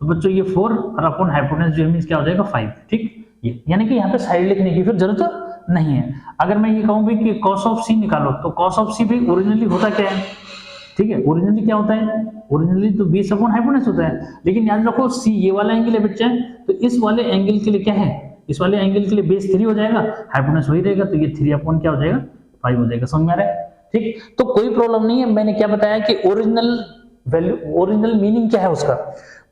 तो बच्चों ये 4 और अपॉन हाइपोटेनस जो मींस क्या हो जाएगा 5, ठीक। ये यानी कि यहाँ पे साइड लिखने की फिर जरूरत नहीं है। अगर मैं ये कहूँ भी कि cos ऑफ c निकालो, तो cos ऑफ c भी ओरिजिनली होता क्या है, ठीक है, ओरिजिनली क्या होता है, ओरिजिनली तो बेस अपॉन हाइपोटेनस होता है, लेकिन याद रखो c ये वाला एंगल है बच्चा, तो इस वाले एंगल के लिए क्या है, इस वाले एंगल के लिए बेस 3 हो जाएगा, हाइपोटेनस वही रहेगा, तो ये 3 अपॉन क्या हो जाएगा 5 हो जाएगा, समझ में आ रहा है, ठीक। तो कोई प्रॉब्लम नहीं है, मैंने क्या बताया कि ओरिजिनल वैल्यू, ओरिजिनल मीनिंग क्या है उसका,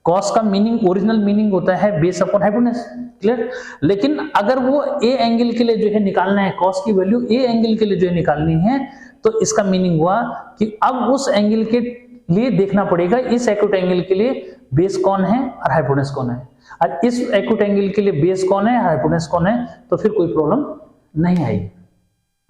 कॉस का मीनिंग, ओरिजिनल मीनिंग होता है बेस अपॉन हाइपोटेनस, क्लियर। लेकिन अगर वो ए एंगल के लिए जो है निकालना है, कॉस की वैल्यू ए एंगल के लिए जो है निकालनी है, तो इसका मीनिंग हुआ कि अब उस एंगल के लिए देखना पड़ेगा इस एक्यूट एंगल के लिए बेस कौन है और हाइपोटेनस कौन है, और इस एक्यूट एंगल के लिए बेस कौन है हाइपोटेनस कौन है, तो फिर कोई प्रॉब्लम नहीं आएगी।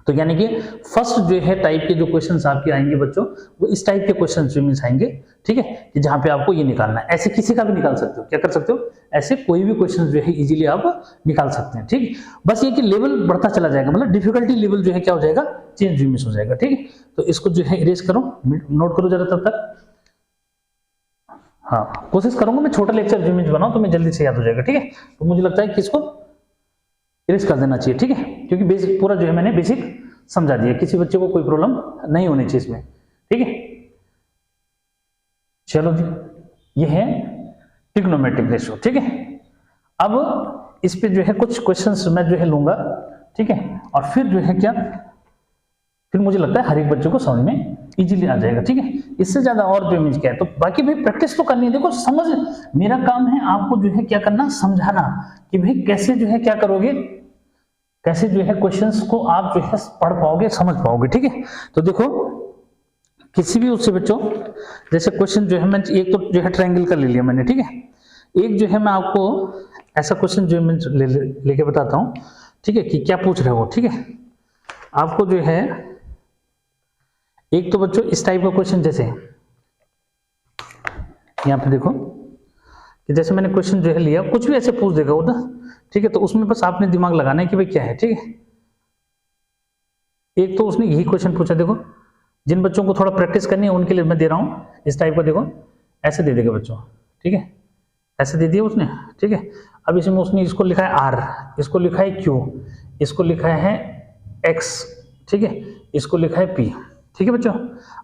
तो यानी कि फर्स्ट जो है टाइप के जो क्वेश्चंस आपके आएंगे बच्चों, वो इस टाइप के क्वेश्चंस जो मींस आएंगे, ठीक है, कि जहां पे आपको ये निकालना है, ऐसे किसी का भी निकाल सकते हो, क्या कर सकते हो, ऐसे कोई भी क्वेश्चन जो है इजीली आप निकाल सकते हैं, ठीक। बस ये कि लेवल बढ़ता चला जाएगा, मतलब डिफिकल्टी लेवल जो है क्या हो जाएगा, चेंज मिस हो जाएगा, ठीक है। तो इसको जो है इरेज करो, नोट करो जरा तब तक, हाँ कोशिश करूंगा मैं छोटा लेक्चर जो मींस बनाऊं तो मैं जल्दी से याद हो जाएगा, ठीक है। तो मुझे लगता है कि इसको इरेज कर देना चाहिए, ठीक है, क्योंकि बेसिक पूरा जो है मैंने बेसिक समझा दिया, किसी बच्चे को कोई प्रॉब्लम नहीं होनी चाहिए इसमें, ठीक है। चलो जी, ये है ट्रिग्नोमेट्रिक रेशियो, ठीक है। अब इस पे जो है कुछ क्वेश्चंस मैं जो है लूंगा, ठीक है, और फिर जो है क्या, फिर मुझे लगता है हर एक बच्चे को समझ में इजीली आ जाएगा, ठीक है। इससे ज्यादा और जो मीन्स क्या है, तो बाकी भाई प्रैक्टिस तो करनी है, देखो समझ, मेरा काम है आपको जो है क्या करना, समझाना कि भाई कैसे जो है क्या करोगे, कैसे जो है क्वेश्चंस को आप जो है पढ़ पाओगे, समझ पाओगे, ठीक है। तो देखो किसी भी उससे बच्चों, जैसे क्वेश्चन जो है मैं एक तो जो है ट्रायंगल का ले लिया मैंने, ठीक है, एक जो है मैं आपको ऐसा क्वेश्चन जो मैं लेके बताता हूं, ठीक है, कि क्या पूछ रहे हो, ठीक है। आपको जो है एक तो बच्चों इस टाइप का क्वेश्चन, जैसे यहाँ पे देखो कि जैसे मैंने क्वेश्चन जो है लिया, कुछ भी ऐसे पूछ देगा वो ना, ठीक है, तो उसमें बस आपने दिमाग लगाना है कि भाई क्या है, ठीक है। एक तो उसने यही क्वेश्चन पूछा, देखो जिन बच्चों को थोड़ा प्रैक्टिस करनी है उनके लिए मैं दे रहा हूँ इस टाइप का, देखो ऐसे दे देगा बच्चों, ठीक है, ऐसे दे दिया उसने, ठीक है। अब इसमें उसने इसको लिखा है आर, इसको लिखा है क्यू, इसको लिखा है एक्स, ठीक है, इसको लिखा है पी, ठीक है बच्चों।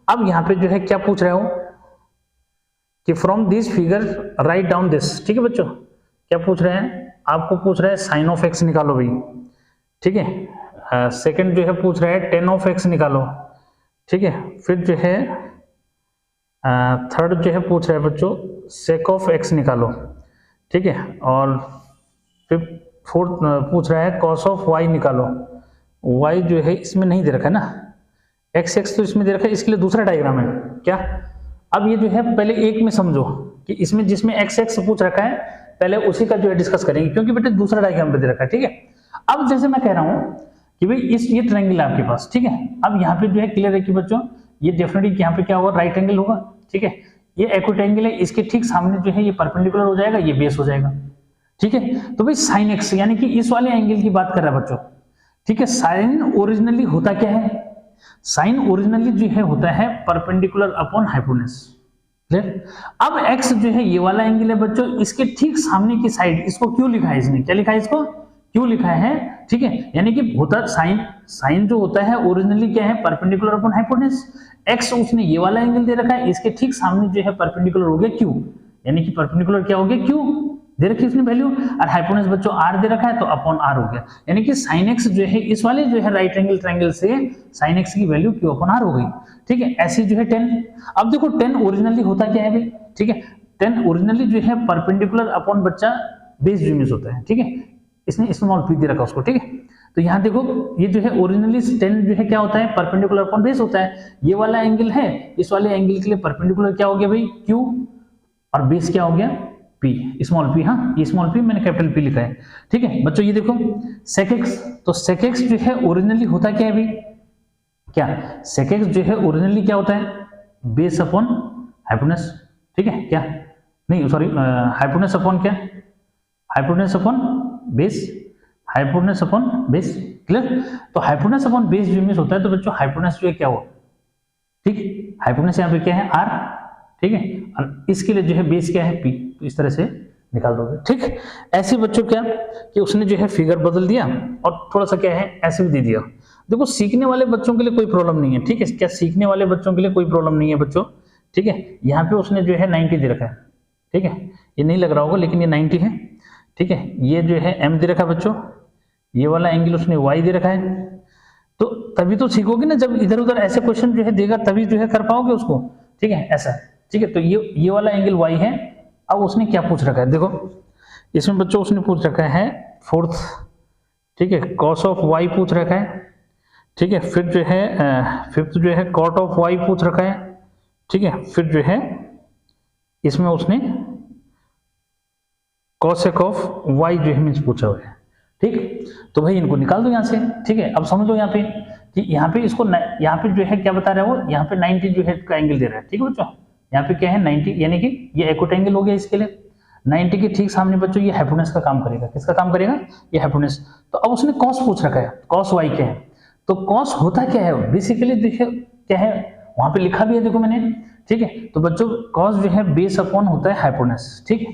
अब यहाँ पे जो है क्या पूछ रहे हो कि from this figure write down this, ठीक है बच्चों, क्या पूछ रहे हैं, आपको पूछ रहा है साइन ऑफ एक्स निकालो भाई, ठीक है। सेकंड जो है पूछ रहा है टेन ऑफ एक्स निकालो, ठीक है। फिर जो है थर्ड जो है पूछ रहा है बच्चों सेक ऑफ एक्स निकालो, ठीक है। और फिर फोर्थ पूछ रहा है कॉस ऑफ वाई निकालो। वाई जो है इसमें नहीं दे रखा है ना, एक्स एक्स तो इसमें दे रखा है, इसके लिए दूसरा डायग्राम है क्या। अब ये जो है पहले एक में समझो कि इसमें जिसमें एक्स एक्स पूछ रखा है पहले उसी का जो है डिस्कस करेंगे, क्योंकि बेटे दूसरा डायग्राम पे दे रखा है, ठीक है। अब जैसे मैं कह रहा हूं कि भाई ये ट्रायंगल है आपके पास, ठीक है। अब यहाँ पे जो है क्लियर है कि बच्चों ये डेफिनेटली यहाँ पे क्या होगा, राइट एंगल होगा, ठीक है। ये एक्विटेंगल है, इसके ठीक सामने जो है ये परपेंडिकुलर हो जाएगा, ये बेस हो जाएगा, ठीक है। तो भाई साइन एक्स यानी कि इस वाले एंगल की बात कर रहा है बच्चों, ठीक है। साइन ओरिजिनली होता क्या है, साइन ओरिजिनली जो है होता है परपेंडिकुलर अपॉन हाइपोटेन्यूज, क्लियर। अब एक्स जो है ये वाला एंगल है बच्चों, इसके ठीक सामने की साइड, इसको क्यों लिखा है इसने, क्या लिखा है इसको, क्यों लिखा है, ठीक है। यानी कि होता साइन जो होता है ओरिजिनली क्या है, परपेंडिकुलर अपॉन हाइपोटेन्यूज। एक्स उसने ये वाला एंगल दे रखा है, इसके ठीक सामने जो है परपेंडिकुलर हो गया क्यू, यानी कि परपेंडिकुलर क्या हो गया, क्यू दे रखी उसने वैल्यू, और हाइपोटेन्यूज बच्चों आर दे रखा है तो अपॉन आर हो गया, यानी कि साइन एक्स जो है इस वाले जो है राइट एंगल ट्रायंगल से साइन एक्स की वैल्यू क्यू अपॉन आर हो गई, ठीक है। ऐसे जो है 10, अब देखो 10 ओरिजिनली होता क्या है भाई, ठीक है। 10 ओरिजिनली जो है परपेंडिकुलर अपॉन बच्चा बेस यूनिट होता है, ठीक है। इसने स्मॉल पी दे रखा उसको, ठीक है। तो यहाँ देखो ये जो है ओरिजिनली 10 जो है क्या होता है, परपेंडिकुलर अपॉन बेस होता है। ये वाला एंगल है, इस वाले एंगल के लिए परपेंडिकुलर क्या हो गया भाई, क्यू, और बेस क्या हो गया, पी, स्मॉल पी। हाँ ये स्मॉल पी मैंने कैपिटल पी लिखा है, ठीक है बच्चों। ये देखो सेक एक्स, तो सेक एक्स जो है ओरिजिनली होता क्या है भाई, क्या सेक एक्स जो है ओरिजिनली क्या होता है, बेस अपॉन हाइपोटेन्यूज, ठीक है, क्या नहीं सॉरी हाइपोटेन्यूज अपॉन क्या, hypotenuse upon base, hypotenuse upon base, clear. तो हाइपोटेन्यूज अपॉन बेस जो मींस होता है, तो बच्चों हाइपोटेन्यूज जो है क्या हो, ठीक, हाइपोटेन्यूज यहाँ पे क्या है आर, ठीक है, और इसके लिए जो है बेस क्या है पी, तो इस तरह से निकाल दोगे, ठीक। ऐसे बच्चों क्या कि उसने जो है फिगर बदल दिया और थोड़ा सा क्या है ऐसे भी दे दिया। देखो सीखने वाले बच्चों के लिए कोई प्रॉब्लम नहीं है, ठीक है, क्या सीखने वाले बच्चों के लिए कोई प्रॉब्लम नहीं है बच्चों, ठीक है। यहाँ पे उसने जो है 90 दे रखा है, ठीक है, ये नहीं लग रहा होगा लेकिन ये 90 है, ठीक है। ये जो है m दे रखा है बच्चों, ये वाला एंगल उसने y दे रखा है, तो तभी तो सीखोगे ना, जब इधर उधर ऐसे क्वेश्चन जो है देगा तभी जो है कर पाओगे उसको, ठीक है, ऐसा, ठीक है। तो ये वाला एंगल y है। अब उसने क्या पूछ रखा है, देखो इसमें बच्चों उसने पूछ रखा है फोर्थ, ठीक है, कॉस ऑफ y पूछ रखा है, ठीक है। फिर जो है फिफ्थ जो है कॉट ऑफ y पूछ रखा है, ठीक है। फिर जो है इसमें उसने कॉसेक ऑफ y जो है मीन्स पूछा हुआ है, ठीक। तो भाई इनको निकाल दो यहाँ से, ठीक है। अब समझो यहाँ पे कि यहाँ पे इसको यहाँ पे जो है क्या बता रहा है वो, यहाँ पे 90 जो है का एंगल दे रहा है, ठीक है बच्चों। यहाँ पे क्या है 90, यानी कि ये एक्यूट एंगल हो गया इसके लिए, 90 के ठीक सामने बच्चों ये हाइपोटेन्यूज का काम करेगा, किसका काम करेगा, ये हाइपोटेन्यूज। तो अब उसने कॉस पूछ रखा है, कॉस वाई क्या है, तो कॉस होता क्या है बेसिकली, देखिए क्या है वहां पे लिखा भी है, देखो मैंने, ठीक है। तो बच्चों कॉस जो है बेस अपॉन होता है हाइपोटेन्यूज, ठीक है।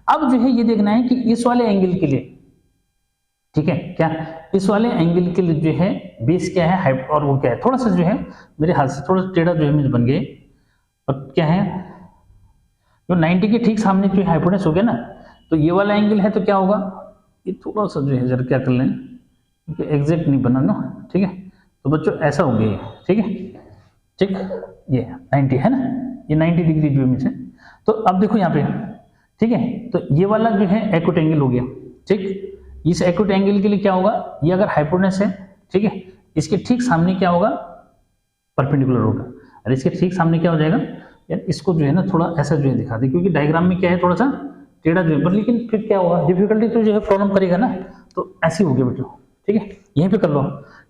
अब जो है ये देखना है कि इस वाले एंगल के लिए, ठीक है, क्या इस वाले एंगल के लिए जो है बेस क्या है और वो क्या है, थोड़ा सा जो है मेरे हाथ से थोड़ा टेढ़ा जो है बन गए, और क्या है जो 90 के ठीक सामने जो हाइपोटेन्यूज हो गया ना, तो ये वाला एंगल है तो क्या होगा, ये थोड़ा सा जो है जरा क्या कर लें क्योंकि एग्जैक्ट नहीं बना ना, ठीक है। तो बच्चों ऐसा हो गया, ठीक है, ठीक, ये 90 है ना, ये 90 डिग्री जो है। तो अब देखो यहाँ पे, ठीक है, तो ये वाला जो है एक्यूट एंगल हो गया, ठीक। इस एक्यूट एंगल के लिए क्या होगा, ये अगर हाइपोटेन्यूज है, ठीक है, इसके ठीक सामने क्या होगा, परपेंडिकुलर होगा, और इसके ठीक सामने क्या हो जाएगा यार, इसको जो है ना थोड़ा ऐसा जो है दिखा दे, क्योंकि डायग्राम में क्या है थोड़ा सा टेढ़ा जो है, पर लेकिन फिर क्या होगा डिफिकल्टी तो जो है प्रॉब्लम करेगा ना, तो ऐसी होगी बेटो, ठीक है, यहीं पे कर लो,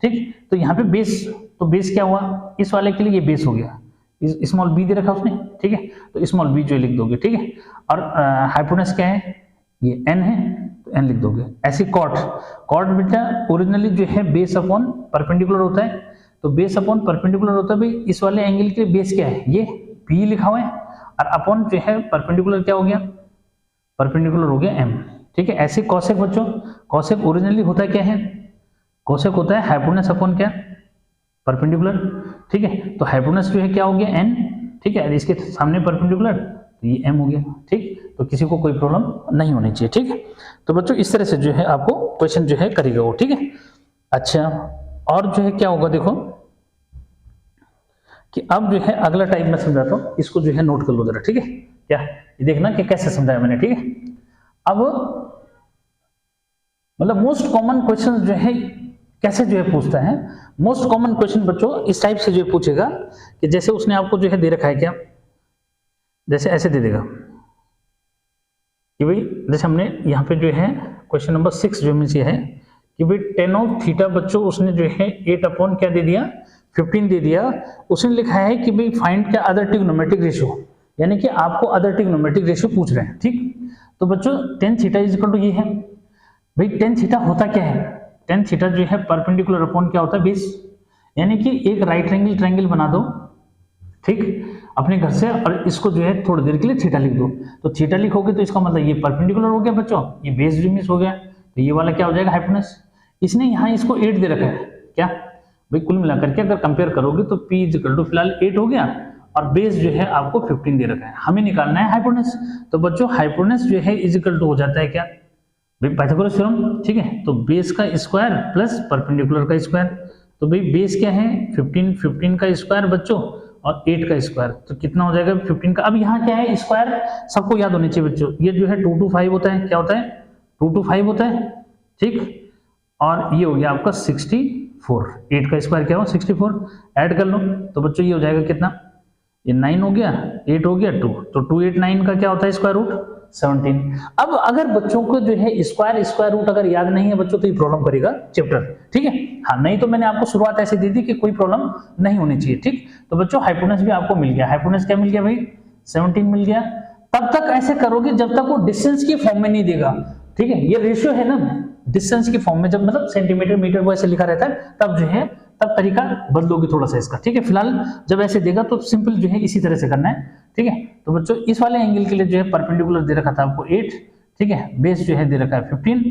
ठीक। तो यहाँ पे बेस, तो बेस क्या हुआ, इस वाले के लिए ये बेस हो गया, स्मॉल बी दे रखा उसने, ठीक है, तो स्मॉल बी जो लिख दोगे, ठीक है। और हाइपोटेनस क्या है, ये एन है, तो एन लिख दोगे। ऐसे कॉट, कॉट बेटा ओरिजिनली जो है बेस अपॉन परपेंडिकुलर होता है, तो बेस अपॉन परपेंडिकुलर होता है भाई, इस वाले एंगल के बेस क्या है, ये बी लिखा हुआ है, और अपॉन जो है परपेंडिकुलर क्या हो गया, परपेंडिकुलर हो गया एम, ठीक है। ऐसे कॉसेक बच्चों, कॉसेक ओरिजिनली होता है क्या है, कॉसेक होता है हाइपोटेनस अपॉन क्या, परपेंडिकुलर, ठीक है। तो हाइपोटेनस जो है क्या हो गया एन, ठीक है, इसके सामने परपेंडिकुलर, तो ये एम हो गया, ठीक। तो किसी को कोई प्रॉब्लम नहीं होनी चाहिए, ठीक है। तो बच्चों इस तरह से जो है आपको क्वेश्चन जो है करेगा वो, ठीक है। अच्छा, और जो है क्या होगा देखो कि अब जो है अगला टाइप में समझाता हूं, इसको जो है नोट कर लो जरा, ठीक है। क्या ये देखना कि कैसे समझाया मैंने, ठीक है। अब मतलब मोस्ट कॉमन क्वेश्चन जो है कैसे जो है पूछता है, मोस्ट कॉमन क्वेश्चन बच्चों इस टाइप से जो है पूछेगा कि जैसे उसने आपको जो है दे रखा है क्या, जैसे ऐसे दे देगा कि भाई, जैसे हमने यहाँ पे जो है क्वेश्चन नंबर 6 जो मीन्स ये है कि भाई टेन ऑफ थीटा बच्चों उसने जो है 8 अपॉन क्या दे दिया, 15 दे दिया। उसने लिखा है कि भाई फाइंड क्या अदर ट्रिग्नोमेट्रिक रेशियो, यानी कि आपको अदर ट्रिग्नोमेट्रिक रेशियो पूछ रहे हैं, ठीक। तो बच्चों tan theta is equal to ये है भाई, टेन थीटा होता क्या है, टेन थीटा जो है परपेंडिकुलर अपॉन क्या होता है, बेस, यानी कि एक राइट एंगल ट्रायंगल बना दो, ठीक, अपने घर से, और इसको जो है थोड़ी देर के लिए थीटा लिख दो। तो थीटा लिखोगे तो इसका मतलब ये परपेंडिकुलर हो गया बच्चों, ये बेस भी मिस हो गया, तो ये वाला क्या हो जाएगा हाइपोटेनस। इसने यहाँ इसको 8 दे रखा है क्या भाई, कुल मिलाकर के अगर कंपेयर करोगे तो P इक्वल टू फिलहाल 8 हो गया, और बेस जो है आपको 15 दे रखा है, हमें निकालना है हाइपोटेनस। तो बच्चों हाइपोटेनस जो है इज इक्वल टू हो जाता है क्या भाई, पाइथागोरस थ्योरम, ठीक है। तो बेस का स्क्वायर प्लस परपेंडिकुलर का स्क्वायर, तो भाई बेस क्या है 15, 15 का स्क्वायर बच्चों और 8 का स्क्वायर, तो कितना हो जाएगा 15 का। अब यहाँ क्या है स्क्वायर, सबको याद होने चाहिए बच्चों, ये जो है 2 to 5 होता है, क्या होता है 2 to 5 होता है, ठीक। और ये हो गया आपका 64, 8 का स्क्वायर क्या हो 64, ऐड कर लो तो बच्चों ये हो जाएगा कितना, ये 9 हो गया, 8 हो गया 2, तो 2 8 9 का क्या होता है स्क्वायर रूट 17। अब अगर बच्चों को जो है स्क्वायर रूट अगर याद नहीं है बच्चों तो ये प्रॉब्लम करेगा चैप्टर, ठीक है। हाँ, नहीं तो मैंने आपको शुरुआत ऐसे दी थी कि कोई प्रॉब्लम नहीं होनी चाहिए, ठीक। तो बच्चों हाइपोटेनस भी आपको मिल गया, हाइपोटेनस क्या मिल गया भाई 17 मिल गया। तब तक ऐसे करोगे जब तक वो डिस्टेंस की फॉर्म में नहीं देगा, ठीक है। ये रेशियो है ना डिस्टेंस की फॉर्म में, जब मतलब सेंटीमीटर मीटर वो ऐसे लिखा रहता है तब जो है तब तरीका बदलोगे थोड़ा सा इसका, ठीक है। फिलहाल जब ऐसे देगा तो सिंपल जो है इसी तरह से करना है, ठीक है। तो बच्चों इस वाले एंगल के लिए जो है परपेंडिकुलर दे रखा था आपको 8, ठीक है, बेस जो है दे रखा है 15।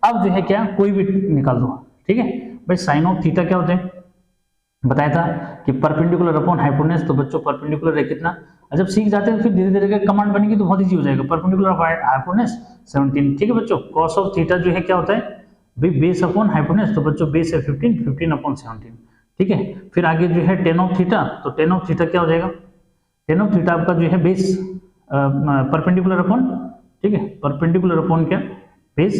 अब जो है क्या कोई भी निकाल दो, ठीक है भाई। साइन ऑफ थीटा क्या होते हैं बताया था कि परपेंडिकुलर अपॉन हाइपोटेनस, तो बच्चों परपेंडिकुलर है कितना, जब सीख जाते हैं फिर धीरे धीरे कमांड बनेगी तो बहुत इजी हो जाएगा, परपेंडिकुलर हाइपोटेनस 17, ठीक है बच्चों। कॉस ऑफ थीटा जो है क्या होता है भाई बेस अपॉन हाइपोटेनस, तो बच्चों बेस है 15, 15 अपॉन 17, ठीक है। फिर आगे जो है टेन ऑफ थीटा, तो टेन ऑफ थीटा क्या हो जाएगा, टेन ऑफ थीटा आपका जो है बेस परपेंडिकुलर अपॉन, ठीक है, परपेंडिकुलर अपॉन क्या बेस,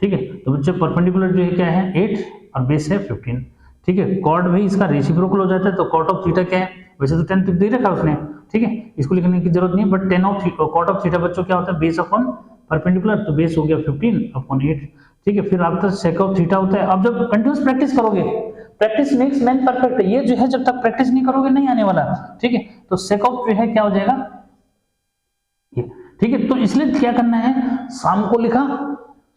ठीक है। तो बच्चों परपेंडिकुलर जो है क्या है 8 और बेस है 15, ठीक है। कॉट भाई इसका रेसिप्रोकल हो जाता है, तो कॉट ऑफ थीटा क्या है, वैसे तो 10 दे रखा उसने, ठीक है, इसको लिखने की जरूरत नहीं है, but tan of cot of theta बच्चों क्या होता है बेस अपॉन परपेंडिकुलर, तो बेस हो गया 15 अपॉन 8, ठीक है। फिर आपका सेक ऑफ थीटा होता है। अब जब कंटिन्यूस प्रैक्टिस करोगे, प्रैक्टिस मेक्स मैन परफेक्ट, ये जो है जब तक प्रैक्टिस नहीं करोगे नहीं आने वाला, ठीक है। तो सेक ऑफ जो है क्या हो जाएगा ये, ठीक है। तो इसलिए क्या करना है, शाम को लिखा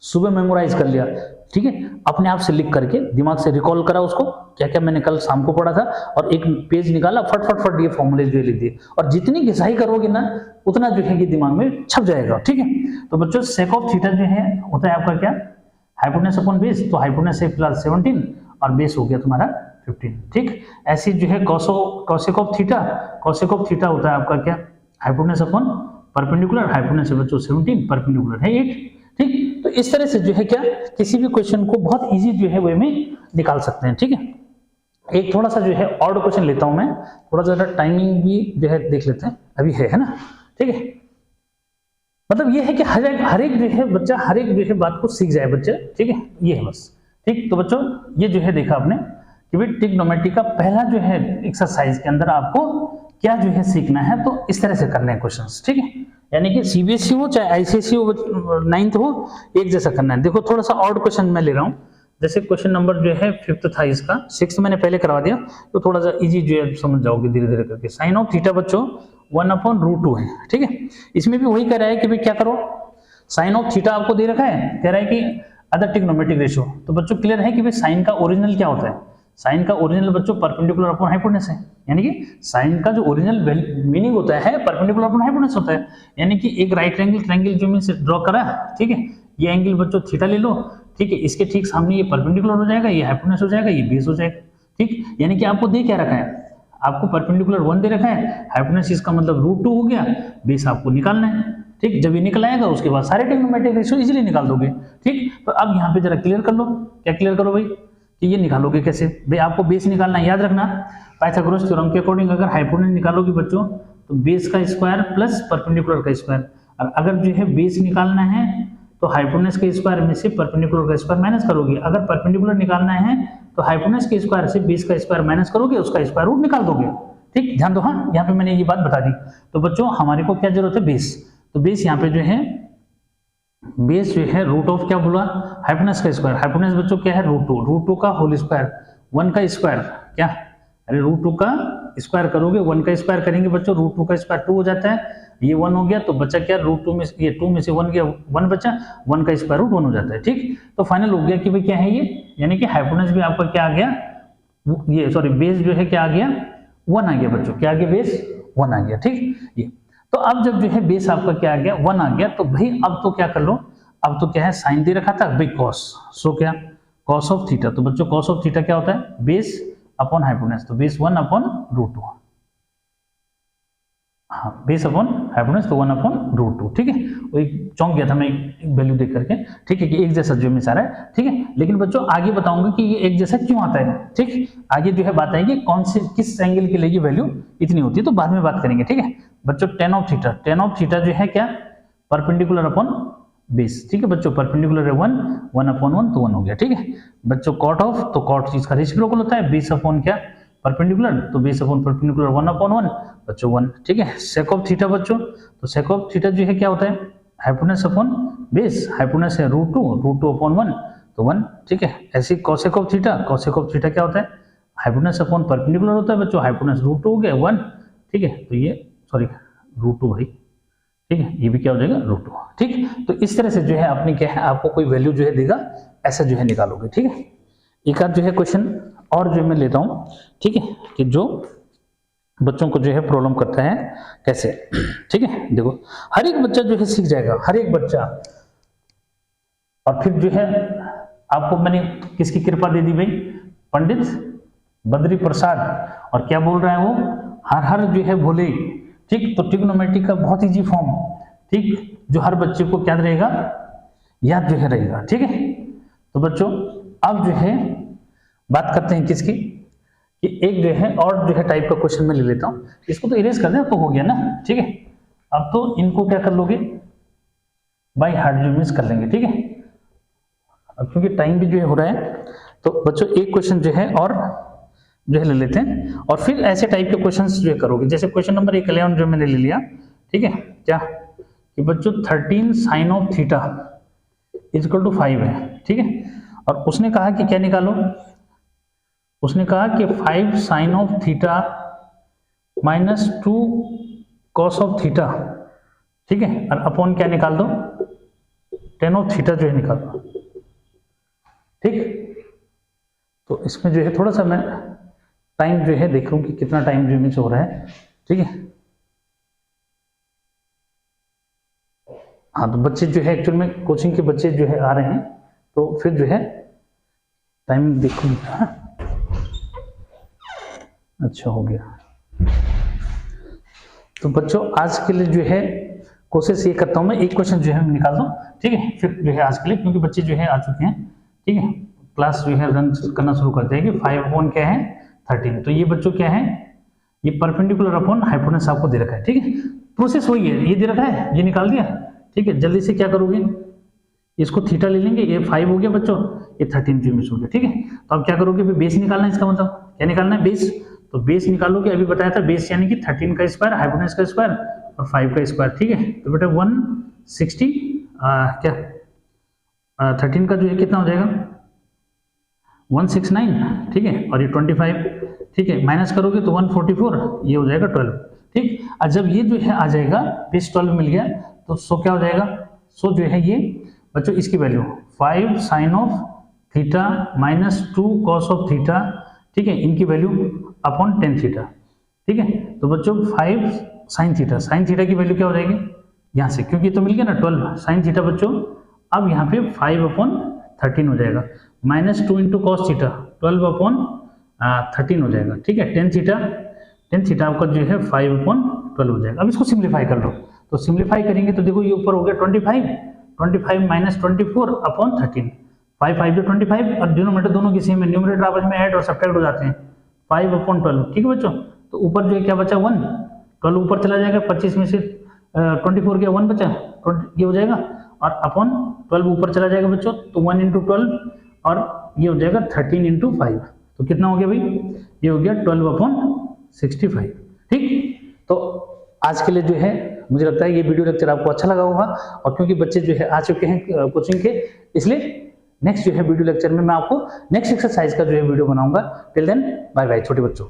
सुबह मेमोराइज कर लिया, ठीक है, अपने आप से लिख करके दिमाग से रिकॉल करा उसको, क्या क्या मैंने कल शाम को पढ़ा था, और एक पेज निकाला फट फट फट ये फॉर्मूले जो लिख दिए, और जितनी घिसाई करोगे ना उतना जो है ये दिमाग में छप जाएगा, ठीक है। तो बच्चों सेक ऑफ थीटा जो है होता है आपका क्या हाइपोटेनस अपॉन बेस, तो हाइपोटेनस है फिलहाल 17 और बेस हो गया तुम्हारा 15, ठीक। ऐसी जो है cosec of theta, cosec of theta होता है आपका क्या हाइपोटेनस अपॉन परपेंडिकुलर, हाइपोटेनस है बच्चों 17, परपेंडिकुलर है 8, ठीक। तो इस तरह से जो है क्या किसी भी क्वेश्चन को बहुत इजी जो है वे में निकाल सकते हैं, ठीक है। एक थोड़ा सा जो है ऑड क्वेश्चन लेता हूं मैं, थोड़ा ज्यादा टाइमिंग भी जो है देख लेते हैं, अभी है ना, ठीक है। मतलब ये है कि हर एक जो है बच्चा हर एक जो है बात को सीख जाए बच्चा, ठीक है, ये है बस, ठीक। तो बच्चों ये जो है देखा आपने कि भाई ट्रिग्नोमेट्री का पहला जो है एक्सरसाइज के अंदर आपको क्या जो है सीखना है, तो इस तरह से करने हैं क्वेश्चंस, ठीक है। यानी कि सीबीएसई हो चाहे आईसीएसई हो 9th हो, एक जैसा करना है। देखो थोड़ा सा ऑड क्वेश्चन मैं ले रहा हूं, जैसे क्वेश्चन नंबर जो है 5th था इसका, 6th मैंने पहले करवा दिया तो थोड़ा सा इजी जो है समझ जाओगे धीरे धीरे करके। साइन ऑफ थीटा बच्चों 1/√2 है, ठीक है। इसमें भी वही कह रहा है कि भाई क्या करो, साइन ऑफ थीटा आपको दे रखा है, कह रहा है कि अदर ट्रिग्नोमेट्रिक रेशियो। तो बच्चों क्लियर है कि भाई साइन का ओरिजिनल क्या होता है, साइन का ओरिजिनल बच्चों परपेंडिकुलर अपॉन हाइपोटेनस है, यानी कि साइन का जो ओरिजिनल मीनिंग होता है परपेंडिकुलर अपॉन हाइपोटेनस होता है, यानी कि एक राइट एंगल ट्रायंगल जो मैंने ड्रॉ करा, ठीक है, ये एंगल बच्चों थीटा ले लो, ठीक है, इसके ठीक सामने ये परपेंडिकुलर हो जाएगा, ये हाइपोटेनस हो जाएगा, ये बेस हो जाएगा, ठीक। यानी कि आपको दे क्या रखा है, आपको परपेंडिकुलर 1 दे रखा है, हाइपोटेनस इसका मतलब √2 हो गया, बेस आपको निकालना है, ठीक। जब ये निकल आएगा उसके बाद सारे ट्रिग्नोमेट्रिक रेशियो इजीली निकाल दोगे, ठीक। तो अब यहाँ पे जरा क्लियर कर लो, क्या क्लियर करो भाई कि ये निकालोगे कैसे भाई, आपको बेस निकालना है, याद रखना पाइथागोरस थ्योरम के अकॉर्डिंग अगर हाइपोटेनस निकालोगे बच्चों तो बेस का स्क्वायर प्लस परपेंडिकुलर का स्क्वायर, और अगर जो है बेस निकालना है तो हाइपोटेनस के स्क्वायर में से परपेंडिकुलर का स्क्वायर माइनस करोगे, अगर परपेंडिकुलर निकालना है तो हाइपोटेनस के स्क्वायर से बेस का स्क्वायर माइनस करोगे, उसका स्क्वायर रूट निकाल दोगे, ठीक। ध्यान दो, हाँ यहाँ पे मैंने ये बात बता दी। तो बच्चों हमारे को क्या जरूरत है, बेस, तो बेस यहाँ पे जो है बेस जो है रूट ऑफ क्या बोला, हाइपोटेनस का स्क्वायर, हाइपोटेनस बच्चों क्या है √2 का होल स्क्वायर, 1 का स्क्वायर क्या, अरे √2 का स्क्वायर करोगे, 1 का स्क्वायर करेंगे बच्चों, √2 का स्क्वायर 2 हो जाता है, ये 1 हो गया तो बचा क्या, √2 में ये 2 में से 1 गया, 1 बचा, 1 का स्क्वायर रूट 1 हो जाता है, ठीक। तो फाइनल हो गया कि भाई क्या है ये, यानी कि हाइपोटेनस भी आपका क्या आ गया, ये सॉरी बेस जो है क्या आ गया, 1 आ गया बच्चों, क्या आ गया, बेस 1 आ गया, ठीक। ये तो अब जब जो है बेस आपका क्या आ गया, 1 आ गया, तो भाई अब तो क्या कर लो, अब तो क्या है साइन दे रखा था भाई कॉस, सो क्या कॉस ऑफ थीटा, तो बच्चों कॉस ऑफ थीटा क्या होता है, बेस अपॉन हाइपोटेनस, तो बेस 1/√2, हाँ बेस अपॉन हाइपोटेनस तो 1/√2, ठीक है। वही चौंक गया था मैं एक वैल्यू देख करके, ठीक है, कि एक जैसा जो में सारा है, ठीक है। लेकिन बच्चों आगे बताऊंगा कि ये एक जैसा क्यों आता है, ठीक। आगे जो है बात आएगी कौन से किस एंगल के लिए ये वैल्यू इतनी होती है, तो बाद में बात करेंगे, ठीक है। बच्चों tan ऑफ थीटा जो है क्या, परपेंडिकुलर अपॉन बेस, ठीक है बच्चों, परपेंडिकुलर है 1/1 तो 1 हो गया, ठीक है बच्चों। कॉट ऑफ, तो कॉट इसका रेसिप्रोकल होता है, बेस अपॉन क्या परपेंडिकुलर, तो बेस अपॉन परपेंडिकुलर 1/1 बच्चों 1, ठीक है। सेक ऑफ थीटा बच्चों, तो सेक ऑफ थीटा जो है क्या होता है, हाइपोटेनस अपॉन बेस, हाइपोटेनस है √2/1 तो 1, ठीक है। ऐसे कॉसेक ऑफ थीटा क्या होता है, हाइपोटेनस अपॉन परपेंडिकुलर होता है बच्चों, हाइपोटेनस √2 हो गया 1, ठीक है। तो ये सॉरी √2 भाई, ठीक है, ये भी क्या हो जाएगा √2, ठीक। तो इस तरह से जो है आपने क्या है, आपको कोई वैल्यू जो है देगा, ऐसा जो है निकालोगे, ठीक है। एक आध जो है क्वेश्चन और जो मैं लेता हूं, ठीक है, कि जो बच्चों को जो है प्रॉब्लम करता है कैसे, ठीक है। देखो हर एक बच्चा जो है सीख जाएगा, हर एक बच्चा, और फिर जो है आपको मैंने किसकी कृपा दे दी भाई, पंडित बद्री प्रसाद, और क्या बोल रहा है वो, हर हर जो है भोले, ठीक। तो ट्रिग्नोमेट्री का बहुत इजी फॉर्म, ठीक, जो हर बच्चे को क्या रहेगा, याद जो है रहेगा, ठीक है। तो बच्चों अब जो है बात करते हैं किसकी, कि एक जो है और जो है टाइप का क्वेश्चन मैं ले लेता हूं, इसको तो इरेज कर दें तो हो गया ना, ठीक है। अब तो इनको क्या कर लोगे, बाय हार्ट जो मिस कर लेंगे, ठीक है। अब क्योंकि टाइम भी जो है हो रहा है, तो बच्चों एक क्वेश्चन जो है और जो है ले लेते हैं, और फिर ऐसे टाइप के क्वेश्चंस जो है करोगे। जैसे क्वेश्चन नंबर 11 जो मैंने ले लिया, ठीक है, क्या कि बच्चों 13 sine of theta equal to 5 है, ठीक है। और उसने कहा कि क्या निकालो, उसने कहा कि 5 sine of theta -2 cos of theta, ठीक है, और अपॉन क्या निकाल दो, tan ऑफ थीटा जो है निकाल दो, ठीक। तो इसमें जो है थोड़ा सा मैं टाइम जो है देख लूं कि कितना टाइम जो में हो रहा है, ठीक है। हाँ तो बच्चे जो है एक्चुअल में कोचिंग के बच्चे जो है आ रहे हैं, तो फिर जो है टाइम देखूंगी, हाँ अच्छा हो गया। तो बच्चों आज के लिए जो है कोशिश ये करता हूं मैं, एक क्वेश्चन जो है निकाल दूं, ठीक है, फिर जो है आज के लिए, क्योंकि बच्चे जो है आ चुके हैं, ठीक है, क्लास जो है रन करना शुरू करते हैं कि 5 अपॉन क्या है 13, तो ये बच्चों क्या है, ये परपेंडिकुलर अपॉन हाइपोटेनस आपको दे रखा है, ठीक है। प्रोसेस वही है, ये दे रखा है, ये निकाल दिया, ठीक है। जल्दी से क्या करोगे, इसको थीटा ले लेंगे, ये 5 हो गया बच्चों, ये 13 जो मिस हो गया, ठीक है। तो अब क्या करोगे, बेस निकालना है, इसका मतलब क्या निकालना है, बेस, तो बेस निकालोगे, अभी बताया था बेस यानी कि 13 का स्क्वायर, हाइपोटेनस का स्क्वायर और 5 का स्क्वायर, ठीक है। तो बेटा 160 क्या 13 का जो है कितना हो जाएगा 169, ठीक है, और ये 25, ठीक है, माइनस करोगे तो 144, ये हो जाएगा 12, ठीक। और जब ये जो है आ जाएगा बेस 12 मिल गया तो सो क्या हो जाएगा, सो जो है ये बच्चों इसकी value 5 sine of theta minus 2 cos of theta, ठीक है, इनकी वैल्यू अपॉन टेन थीटा, ठीक है। तो बच्चों 5 साइन थीटा की वैल्यू क्या हो जाएगी यहाँ से, क्योंकि तो मिल गया ना 12 साइन थीटा बच्चों, अब यहाँ पे 5 अपॉन 13 हो जाएगा, minus 2 into cos theta 12 upon 13 हो जाएगा, ठीक है। टेन थीटा आपका जो है 5 अपॉन 12 हो जाएगा। अब इसको सिंप्लीफाई कर लो, तो सिंप्लीफाई करेंगे तो देखो ये ऊपर हो गया 25 माइनस 24 अपॉन 13, 5 जो 25 और डिनोमिनेटर दोनों की सेम है, न्यूमरेटर आपस में ऐड और सब्ट्रैक्ट हो जाते हैं, 5 अपॉन 12, ठीक है बच्चों। तो ऊपर जो है क्या बचा 1, 12 ऊपर चला जाएगा, 25 में से 24 गया 1 बचा, ये हो जाएगा, और अपॉन 12 ऊपर चला जाएगा बच्चों, तो 1 इंटू 12 और ये हो जाएगा 13 इंटू 5, तो कितना हो गया भाई, ये हो गया 12 अपॉन 65, ठीक। तो आज के लिए जो है मुझे लगता है ये वीडियो लेक्चर आपको अच्छा लगा होगा, और क्योंकि बच्चे जो है आ चुके हैं कोचिंग के, इसलिए नेक्स्ट जो है वीडियो लेक्चर में मैं आपको नेक्स्ट एक्सरसाइज का जो है वीडियो बनाऊंगा। टिल देन बाय बाय छोटे बच्चों।